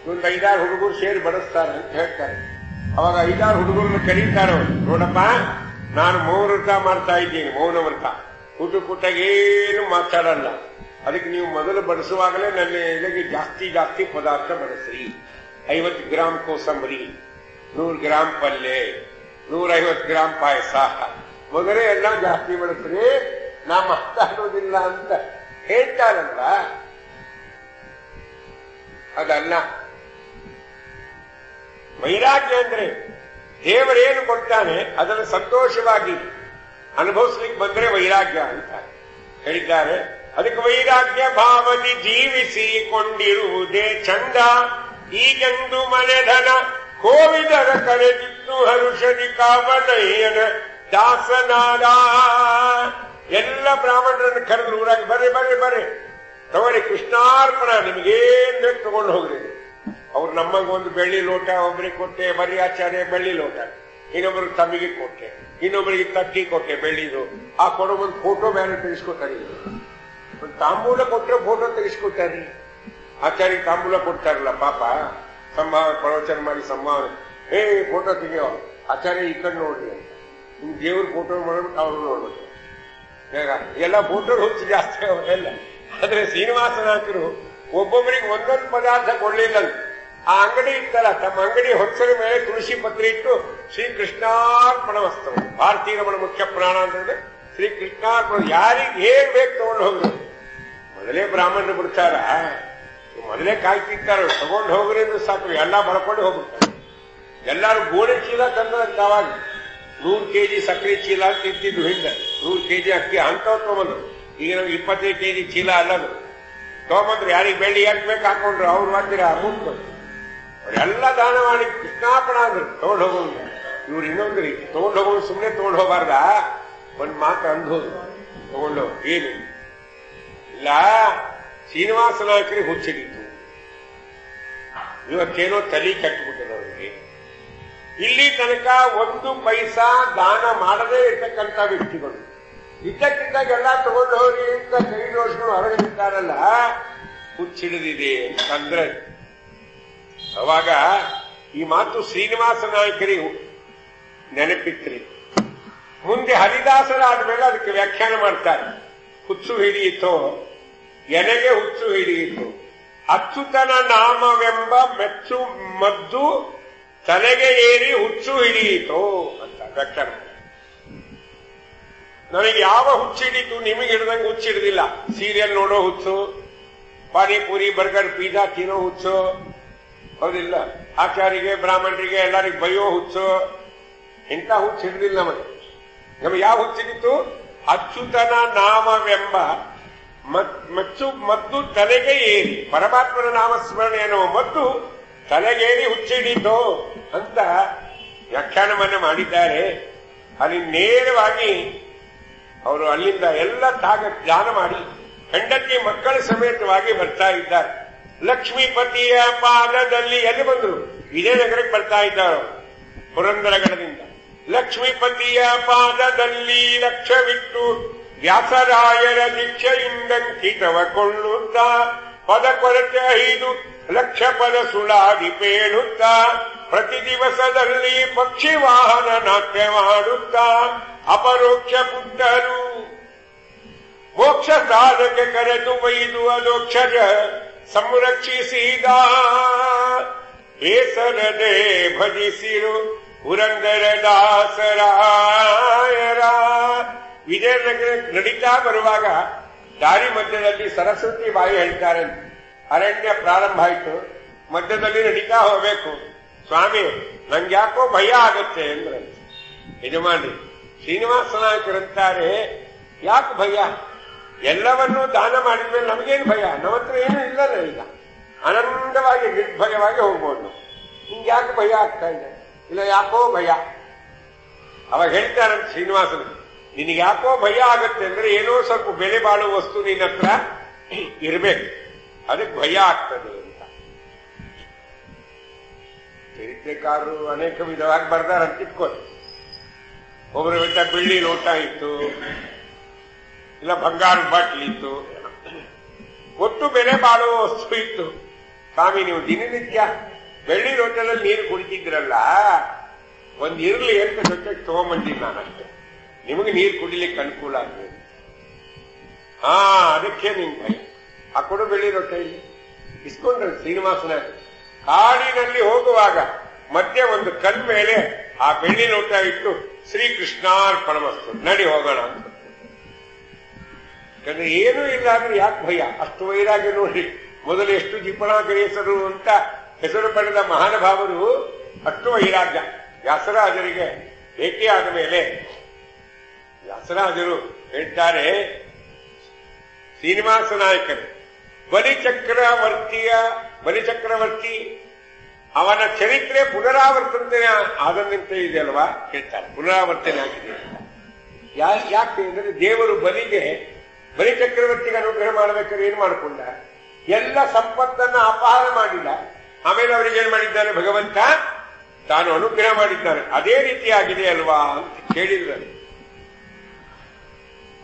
ಒಂದು 5-6 ಹುಡುಗರು ಸೇರಿ ಬಡಿಸ್ತಾರೆ ಅಂತ ಹೇಳ್ತಾರೆ. ಅವಾಗ 5-6 ಹುಡುಗರನ್ನ ಕರೀತಾರೆ. ನೋಡಪ್ಪ, ನಾನು ಮೌನವ್ರತ ಮಾಡ್ತಾ ಇದ್ದೀನಿ, ಮೌನವ್ರತ. ಊಟಕ್ಕೂಟಾಗೇನು ಮಾತಾಡಲ್ಲ. ಅದಕ್ಕೆ ನೀವು ಮೊದಲು ಬಡಿಸುವಾಗಲೇ ನನ್ನ ಎಲೆಗೆ ಜಾಸ್ತಿ ಜಾಸ್ತಿ ಪದಾರ್ಥ ಬಡಿಸ್ರಿ. 50 ಗ್ರಾಂ ಕೋಸಂಬರಿ, 100 ಗ್ರಾಂ ಪಲ್ಯ, 150 ಗ್ರಾಂ ಪಾಯಸ, ಮೊದಲೇ ಎಲ್ಲ ಜಾಸ್ತಿ ಬಡಿಸ್ರಿ, ನಾ ಮಾತಾಡೋದಿಲ್ಲ ಅಂತ ಹೇಳ್ತಾರಲ್ಲ, ಅದಲ್ಲ ವೈರಾಗ್ಯ. ಅಂದ್ರೆ ದೇವರೇನು ಕೊಡ್ತಾನೆ ಅದನ್ನು ಸಂತೋಷವಾಗಿ ಅನುಭವಿಸ್ಲಿಕ್ಕೆ ಬಂದ್ರೆ ವೈರಾಗ್ಯ ಅಂತ ಹೇಳಿದ್ದಾರೆ. ಅದಕ್ಕೆ ವೈರಾಗ್ಯ ಭಾವದಿ ಜೀವಿಸಿಕೊಂಡಿರುವುದೇ ಚಂದ. ಈಗೆಂದು ಮನೆಧನ ಕೋವಿದರ ಕರೆದಿತ್ತು ಹರುಷದಿ ಕಾವನಯ್ಯನ ದಾಸನಾದ. ಎಲ್ಲ ಬ್ರಾಹ್ಮಣರನ್ನು ಕರೆದ್ರು ಊರಾಗಿ, ಬರ್ರಿ ಬರ್ರಿ ಬರ್ರಿ ತಗೊಳ್ಳಿ, ಕೃಷ್ಣಾರ್ಪಣ, ನಿಮಗೇನ್ ಬೇಕು ತಗೊಂಡು ಹೋಗ್ರಿ. ಅವ್ರು ನಮ್ಮಂಗ ಒಂದು ಬೆಳ್ಳಿ ಲೋಟ ಒಬ್ಬರಿಗೆ ಕೊಟ್ಟೆ, ಬರ್ರಿ ಆಚಾರ್ಯ ಬೆಳ್ಳಿ ಲೋಟ, ಇನ್ನೊಬ್ಬರಿಗೆ ತಮ್ಮಿಗೆ ಕೊಟ್ಟೆ, ಇನ್ನೊಬ್ಬರಿಗೆ ತಟ್ಟಿ ಕೊಟ್ಟೆ ಬೆಳ್ಳಿದು. ಆ ಕೊಡೋ ಒಂದು ಫೋಟೋ ಬೇರೆ ತೆಗೆಸ್ಕೊತಾರೆ. ಒಂದು ತಾಂಬೂಲ ಕೊಟ್ಟರೆ ಫೋಟೋ ತೆಗೆಸ್ಕೊತಾರ್ರಿ. ಆಚಾರ್ಯ ತಾಂಬೂಲ ಕೊಡ್ತಾರಲ್ಲ ಪಾಪ, ಸಂಭಾವನೆ ಪ್ರವಚನ ಮಾಡಿ ಸಂಭಾವನೆ, ಫೋಟೋ ತೆಗಿಯೋ ಆಚಾರ್ಯ ಈ ಕಡೆ ನೋಡ್ರಿ ಅಂತ. ನಿಮ್ ದೇವ್ರ ಫೋಟೋ ಮಾಡ್ಬಿಟ್ಟು ಅವ್ರು ನೋಡ್ಬೇಕು. ಎಲ್ಲ ಫೋಟೋ ಹುಚ್ಚು ಜಾಸ್ತಿ ಅವರೆಲ್ಲ. ಆದ್ರೆ ಶ್ರೀನಿವಾಸನಾಥರು ಒಬ್ಬೊಬ್ಬರಿಗೆ ಒಂದೊಂದು ಪದಾರ್ಥ ಕೊಡ್ಲಿಲ್ಲ. ಆ ಅಂಗಡಿ ಇತ್ತಲ್ಲ, ತಮ್ಮ ಅಂಗಡಿ ಹೊಸರ ಮೇಲೆ ತುಳಸಿ ಪತ್ರೆ ಇಟ್ಟು ಶ್ರೀ ಕೃಷ್ಣಾರ್ಪಣ ವಸ್ತವ ಭಾರತೀಯ ರಮಣ ಮುಖ್ಯ ಪ್ರಾಣ ಅಂತಂದ್ರೆ ಶ್ರೀಕೃಷ್ಣ ಯಾರಿಗೆ ಏನ್ ಬೇಕು ತಗೊಂಡು ಹೋಗ್ರಿ. ಮೊದಲೇ ಬ್ರಾಹ್ಮಣರು ಬಿಡ್ತಾರ, ಮೊದಲೇ ಕಾಯ್ತಿರ್ತಾರ, ತಗೊಂಡು ಹೋಗ್ರಿ ಅಂದ್ರೆ ಸಾಕು, ಎಲ್ಲ ಬರ್ಕೊಂಡು ಹೋಗ್ಬಿಡ್ತಾರೆ. ಎಲ್ಲಾರು ಗೋಣೆ ಚೀಲ ತಂದ್ರಂತ ಅವಾಗ 100 kg ಸಕ್ಕರೆ ಚೀಲ ಅಂತ ಇರ್ತಿದ್ವು ಹಿಂದೆ, 100 kg ಅಕ್ಕಿ ಅಂತವ್ ತಗೊಂಡ್ರು. ಈಗ ನಮ್ಗೆ 25 kg ಚೀಲ ಅಲ್ಲದು ತಗೊಂಬಂದ್ರು. ಯಾರಿಗೆ ಬೆಳ್ಳಿ ಹಾಕ್ಬೇಕು ಹಾಕೊಂಡ್ರು, ಅವ್ರು ಮಾಡ್ತೀರ ಮುಂದೆ ಅವರೆಲ್ಲ ದಾನ ಮಾಡಿ ಕೃಷ್ಣಾಪಣ ಅಂದ್ರು ತಗೊಂಡು ಹೋಗೋದು. ಇವ್ರು ಇನ್ನೊಂದ್ರಿ ತಗೊಂಡು ಹೋಗೋದು ಸುಮ್ಮನೆ ತಗೊಂಡು ಹೋಗಬಾರ್ದ, ಒಂದ್ ಮಾತು ಅಂದ್ಬೋದು ತಗೊಂಡು ಏನು ಇಲ್ಲ. ಶ್ರೀನಿವಾಸ ನಾಯಕರಿಗೆ ಹುಚ್ಚಿಡಿತು, ಇವತ್ತೇನೋ ತಲೆ ಕೆಟ್ಟುಬಿಟ್ಟದ ಅವರಿಗೆ. ಇಲ್ಲಿ ತನಕ 1 ಪೈಸಾ ದಾನ ಮಾಡದೇ ಇರ್ತಕ್ಕಂಥ ವ್ಯಕ್ತಿಗಳು ಇದ್ದಕ್ಕಿದ್ದಾಗೆಲ್ಲ ತಗೊಂಡು ಹೋಗಿ ಅಂತ ಕೈ ದೋಷಗಳು ಹೊರಗಿದ್ದಾರಲ್ಲ, ಹುಚ್ಚಿಡಿದಿದೆ ಅಂತಂದ್ರೆ ಅವಾಗ ಈ ಮಾತು ಶ್ರೀನಿವಾಸ ನಾಯಕರಿಗೆ ನೆನಪಿತ್ರಿ. ಮುಂದೆ ಹರಿದಾಸರಾದ್ಮೇಲೆ ಅದಕ್ಕೆ ವ್ಯಾಖ್ಯಾನ ಮಾಡ್ತಾರೆ. ಹುಚ್ಚು ಹಿಡಿಯಿತೋ ಎನಗೆ ಹುಚ್ಚು ಹಿಡಿಯಿತು, ಅಚ್ಯುತನ ನಾಮವೆಂಬ ಮೆಚ್ಚು ಮದ್ದು ತಲೆಗೆ ಏರಿ ಹುಚ್ಚು ಹಿಡಿಯಿತೋ ಅಂತ ವ್ಯಾಖ್ಯಾನ. ನನಗೆ ಯಾವ ಹುಚ್ಚಿಡಿತು, ನಿಮಗೆ ಹಿಡ್ದಂಗೆ ಹುಚ್ಚಿಡ್ದಿಲ್ಲ. ಸೀರಿಯಲ್ ನೋಡೋ ಹುಚ್ಚು, ಪಾನಿಪುರಿ ಬರ್ಗರ್ ಪಿಜ್ಜಾ ತಿನ್ನೋ ಹುಚ್ಚು, ಹೌದಿಲ್ಲ, ಆಚಾರಿಗೆ ಬ್ರಾಹ್ಮಣರಿಗೆ ಎಲ್ಲರಿಗೂ ಬೈಯೋ ಹುಚ್ಚು, ಇಂಥ ಹುಚ್ಚು ಹಿಡ್ದಿಲ್ಲ ನಮಗೆ. ನಮಗೆ ಯಾವ ಹುಚ್ಚಿಡಿತು, ಅಚ್ಯುತನ ನಾಮವೆಂಬ ಮದ್ದು ತಲೆಗೆ ಏರಿ, ಪರಮಾತ್ಮನ ನಾಮಸ್ಮರಣೆ ಎನ್ನುವ ಮದ್ದು ತಲೆಗೇರಿ ಹುಚ್ಚಿಡಿತು ಅಂತ ವ್ಯಾಖ್ಯಾನವನ್ನ ಮಾಡಿದ್ದಾರೆ. ಅಲ್ಲಿ ನೇರವಾಗಿ ಅವರು ಅಲ್ಲಿಂದ ಎಲ್ಲ ದಾನ ಮಾಡಿ ಹೆಂಡತಿ ಮಕ್ಕಳ ಸಮೇತವಾಗಿ ಬರ್ತಾ ಇದ್ದಾರೆ. ಲಕ್ಷ್ಮೀಪತಿಯ ಪಾದದಲ್ಲಿ ಎಲ್ಲಿ ಬಂದ್ರು, ವಿಜಯನಗರಕ್ಕೆ ಬರ್ತಾ ಇದ್ದಾರೆ ಪುರಂದರಗಡದಿಂದ. ಲಕ್ಷ್ಮೀಪತಿಯ ಪಾದದಲ್ಲಿ ಲಕ್ಷ್ಯವಿಟ್ಟು ವ್ಯಾಸರಾಯರ ದೀಕ್ಷೆಯಿಂದಂಕಿತವ ಕೊಳ್ಳುತ್ತ ಪದ ಕೊರತೆ 5 ಲಕ್ಷ ಪದ ಸುಳಾಡಿ ಪೇಳುತ್ತ ಪ್ರತಿ ದಿವಸದಲ್ಲಿ ಪಕ್ಷಿ ವಾಹನ ನಾಟ್ಯ ಮಾಡುತ್ತ ಅಪರೋಕ್ಷ ಬುದ್ಧರು ಮೋಕ್ಷ ಸಾಧಕ್ಕೆ ಕರೆದು ಒಯ್ದು ಅದೋಕ್ಷರ ಸಂರಕ್ಷಿಸಿದ ಬೇಸರದೆ ಭಜಿಸಿರು ಪುರಂದರ ದಾಸರಾಯರ. ವಿಜಯನಗರ ನಡೀತಾ ಬರುವಾಗ ದಾರಿ ಮಧ್ಯದಲ್ಲಿ ಸರಸ್ವತಿ ಬಾಯಿ ಹೇಳ್ತಾರೆ, ಅರಣ್ಯ ಪ್ರಾರಂಭ ಆಯ್ತು, ಮಧ್ಯದಲ್ಲಿ ನಡೀತಾ ಹೋಗ್ಬೇಕು. ಸ್ವಾಮಿ ನಂಗೆ ಯಾಕೋ ಭಯ ಆಗತ್ತೆ ಅಂದ್ರೆ ಯಜಮಾನ್ರಿ ಶ್ರೀನಿವಾಸ ನಾಯಕರಂತಾರೆ, ಯಾಕೆ ಭಯ, ಎಲ್ಲವನ್ನೂ ದಾನ ಮಾಡಿದ್ಮೇಲೆ ನಮಗೇನು ಭಯ, ನಮ್ಮ ಹತ್ರ ಏನೂ ಇಲ್ಲಲ್ಲ, ಈಗ ಆನಂದವಾಗಿ ನಿರ್ಭಯವಾಗಿ ಹೋಗ್ಬೋದು. ನಿಮ್ಗೆ ಯಾಕೆ ಭಯ ಆಗ್ತಾ ಇದೆ, ಇಲ್ಲ ಯಾಕೋ ಭಯ. ಅವಾಗ ಹೇಳ್ತಾರಂತ ಶ್ರೀನಿವಾಸನ, ನಿನಗೆ ಯಾಕೋ ಭಯ ಆಗತ್ತೆ ಅಂದ್ರೆ ಏನೋ ಸ್ವಲ್ಪ ಬೆಲೆ ಬಾಳುವ ವಸ್ತು ನಿನ್ನ ಹತ್ರ ಇರ್ಬೇಕು, ಅದಕ್ಕೆ ಭಯ ಆಗ್ತದೆ ಅಂತ. ಚರಿತ್ರೆಕಾರರು ಅನೇಕ ವಿಧವಾಗಿ ಬರ್ದಾರ ಅಂತ ಇಟ್ಕೊಳ್ಳಿ. ಒಬ್ಬರ ಬಿಟ್ಟ ಬೆಳ್ಳಿ ಲೋಟ ಇತ್ತು, ಇಲ್ಲ ಬಂಗಾರದ ಬಾಟ್ಲಿ ಇತ್ತು, ಒಟ್ಟು ಬೆಲೆ ಬಾಳುವ ವಸ್ತು ಇತ್ತು. ಸ್ವಾಮಿ ನೀವು ದಿನನಿತ್ಯ ಬೆಳ್ಳಿ ಲೋಟದಲ್ಲಿ ನೀರು ಕುಡಿತಿದ್ರಲ್ಲ, ಒಂದ್ ಇರ್ಲಿ ಅಂತ ಜೊತೆಗೆ ತಗೊಂಬಂದಿದ್ದು ನಾನಷ್ಟೇ, ನಿಮಗೆ ನೀರು ಕುಡಿಲಿಕ್ಕೆ ಅನುಕೂಲ ಆಗ್ತದೆ. ಅದಕ್ಕೆ ನಿಮ್ ಭಯ. ಆ ಕೊಡು ಬೆಳ್ಳಿ ಲೋಟ ಇಲ್ಲಿ ಇಸ್ಕೊಂಡ್ರೆ ಶ್ರೀನಿವಾಸನ ಕಾಡಿನಲ್ಲಿ ಹೋಗುವಾಗ ಮಧ್ಯೆ ಒಂದು ಕಲ್ ಮೇಲೆ ಆ ಬೆಳ್ಳಿ ಲೋಟ ಇಟ್ಟು ಶ್ರೀಕೃಷ್ಣಾರ್ಪಣಮಸ್ತು ನಡಿ ಹೋಗೋಣ ಅಂತ. ಯಾಕಂದ್ರೆ ಏನೂ ಇಲ್ಲ ಅಂದ್ರೆ ಯಾಕೆ ಭಯ, ಅಷ್ಟು ವೈರಾಗ್ಯ ನೋಡಿ. ಮೊದಲು ಎಷ್ಟು ಜಿಪಣಾಗರೇಸರು ಅಂತ ಹೆಸರು ಪಡೆದ ಮಹಾನುಭಾವರು ಅಷ್ಟು ವೈರಾಗ್ಯ. ವ್ಯಾಸರಾಜರಿಗೆ ಭೇಟಿಯಾದ ಮೇಲೆ ವ್ಯಾಸರಾಜರು ಹೇಳ್ತಾರೆ, ಶ್ರೀನಿವಾಸ ನಾಯಕರು ಬಲಿಚಕ್ರವರ್ತಿ ಅವನ ಚರಿತ್ರೆ ಪುನರಾವರ್ತನೆ ಆದಂತೆ ಇದೆ ಅಲ್ವಾ ಹೇಳ್ತಾರೆ. ಪುನರಾವರ್ತನೆ ಆಗಿದೆ ಯಾಕೆ ಅಂದ್ರೆ ದೇವರು ಬಲಿಚಕ್ರವರ್ತಿಗೆ ಅನುಗ್ರಹ ಮಾಡಬೇಕಾದ್ರೆ ಏನ್ ಮಾಡಿಕೊಂಡ, ಎಲ್ಲ ಸಂಪತ್ತನ್ನ ಅಪಹಾರ ಮಾಡಿಲ್ಲ, ಆಮೇಲೆ ಅವರಿಗೆ ಏನ್ ಮಾಡಿದ್ದಾನೆ ಭಗವಂತ ತಾನು ಅನುಗ್ರಹ ಮಾಡಿದ್ದಾನೆ. ಅದೇ ರೀತಿಯಾಗಿದೆ ಅಲ್ವಾ ಅಂತ ಕೇಳಿದ್ರು.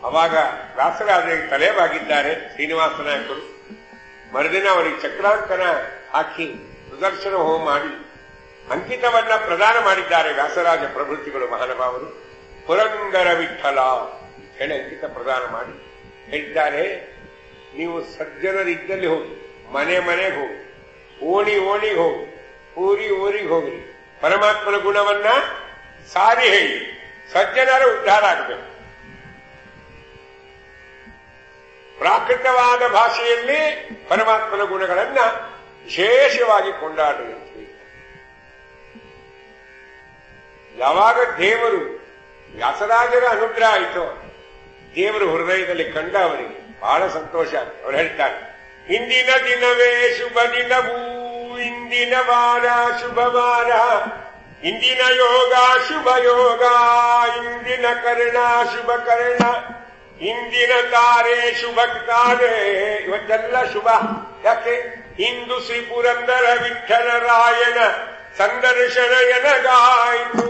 ಅವಾಗ ವ್ಯಾಸರಾಜರಿಗೆ ತಲೆಬಾಗಿದ್ದಾರೆ ಶ್ರೀನಿವಾಸ ನಾಯಕರು. ಮರುದಿನ ಅವರಿಗೆ ಚಕ್ರಾಂಕನ ಹಾಕಿ ಸುದರ್ಶನ ಹೋಮ ಮಾಡಿ ಅಂಕಿತವನ್ನ ಪ್ರದಾನ ಮಾಡಿದ್ದಾರೆ ವ್ಯಾಸರಾಜ ಪ್ರಭೃತಿಗಳು ಮಹಾನುಭಾವರು. ಪುರಂದರ ವಿಠಲ ಹೇಳಿ ಅಂಕಿತ ಪ್ರದಾನ ಮಾಡಿ ಹೇಳ್ತಾರೆ, ನೀವು ಸಜ್ಜನರಿದ್ದಲ್ಲಿ ಹೋಗಿ, ಮನೆ ಮನೆಗೆ ಹೋಗಿ, ಓಣಿಗೆ ಹೋಗಿ, ಊರಿಗೆ ಹೋಗಿ, ಪರಮಾತ್ಮನ ಗುಣವನ್ನ ಸಾರಿ ಹೇಳಿ ಸಜ್ಜನರ ಉದ್ಧಾರ ಆಗಬೇಕು. ಪ್ರಾಕೃತವಾದ ಭಾಷೆಯಲ್ಲಿ ಪರಮಾತ್ಮನ ಗುಣಗಳನ್ನ ವಿಶೇಷವಾಗಿ ಕೊಂಡಾಡ್ರಿ. ಯಾವಾಗ ದೇವರು ವ್ಯಾಸರಾಜರ ಅನುಗ್ರಹ ಆಯಿತು, ದೇವರು ಹೃದಯದಲ್ಲಿ ಕಂಡ ಅವರಿಗೆ ಬಹಳ ಸಂತೋಷ. ಅವ್ರು ಹೇಳ್ತಾರೆ, ಇಂದಿನ ದಿನವೇ ಶುಭ ದಿನವೂ, ಇಂದಿನ ವಾರ ಶುಭ ವಾರ, ಇಂದಿನ ಯೋಗ ಶುಭ ಯೋಗ, ಇಂದಿನ ಕರ್ಣ ಶುಭ ಕರ್ಣ, ಇಂದಿನ ತಾರೆ ಶುಭ ತಾರೆ. ಇವತ್ತೆಲ್ಲ ಶುಭ. ಯಾಕೆ? ಇಂದು ಶ್ರೀ ಪುರಂದರ ವಿಠ್ಠಲರಾಯನ ಸಂದರ್ಶನ ಎನಗಾಯಿತು.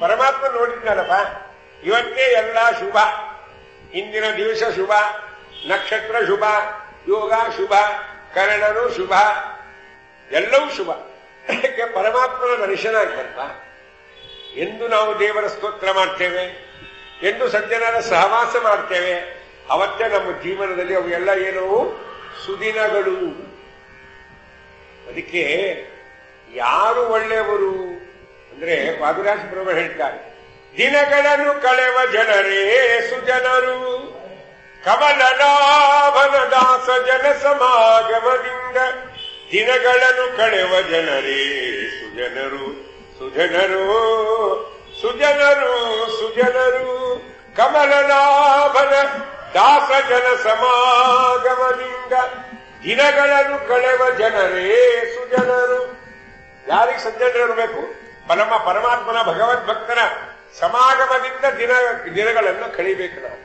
ಪರಮಾತ್ಮ ನೋಡಿದ್ನಲ್ಲಪ್ಪ, ಇವತ್ತೇ ಎಲ್ಲ ಶುಭ. ಇಂದಿನ ದಿವಸ ಶುಭ, ನಕ್ಷತ್ರ ಶುಭ, ಯೋಗ ಶುಭ, ಕರ್ಣನು ಶುಭ, ಎಲ್ಲವೂ ಶುಭ. ಯಾಕೆ? ಪರಮಾತ್ಮನ ದರ್ಶನ ಆಗ್ತಂತ. ಎಂದು ನಾವು ದೇವರ ಸ್ತೋತ್ರ ಮಾಡ್ತೇವೆ, ಎಂದು ಸಜ್ಜನರ ಸಹವಾಸ ಮಾಡ್ತೇವೆ, ಅವತ್ತೇ ನಮ್ಮ ಜೀವನದಲ್ಲಿ ಅವು ಎಲ್ಲ ಏನು ಸುದಿನಗಳು. ಅದಕ್ಕೆ ಯಾರು ಒಳ್ಳೆಯವರು ಅಂದ್ರೆ ವಾದಿರಾಜ ಬ್ರಹ್ಮ ಹೇಳ್ತಾರೆ, ದಿನಗಳನ್ನು ಕಳೆವ ಜನರೇ ಸುಜನರು, ಕಮಲನಾಭನ ದಾಸ ಜನ ಸಮಾಗಮದಿಂದ ದಿನಗಳನ್ನು ಕಳೆವ ಜನರೇ ಸುಜನರು, ಸುಜನರು ಸುಜನರು ಸುಜನರು, ಕಮಲನಾಭನ ದಾಸ ಜನ ಸಮಾಗಮದಿಂದ ದಿನಗಳನ್ನು ಕಳೆವ ಜನರೇ ಸುಜನರು. ಯಾರಿಗೆ ಸಜ್ಜನರಿರಬೇಕು? ಪರಮಾತ್ಮನ ಭಗವದ್ಭಕ್ತರ ಸಮಾಗಮದಿಂದ ದಿನಗಳನ್ನು ಕಳಿಬೇಕು ನಾವು.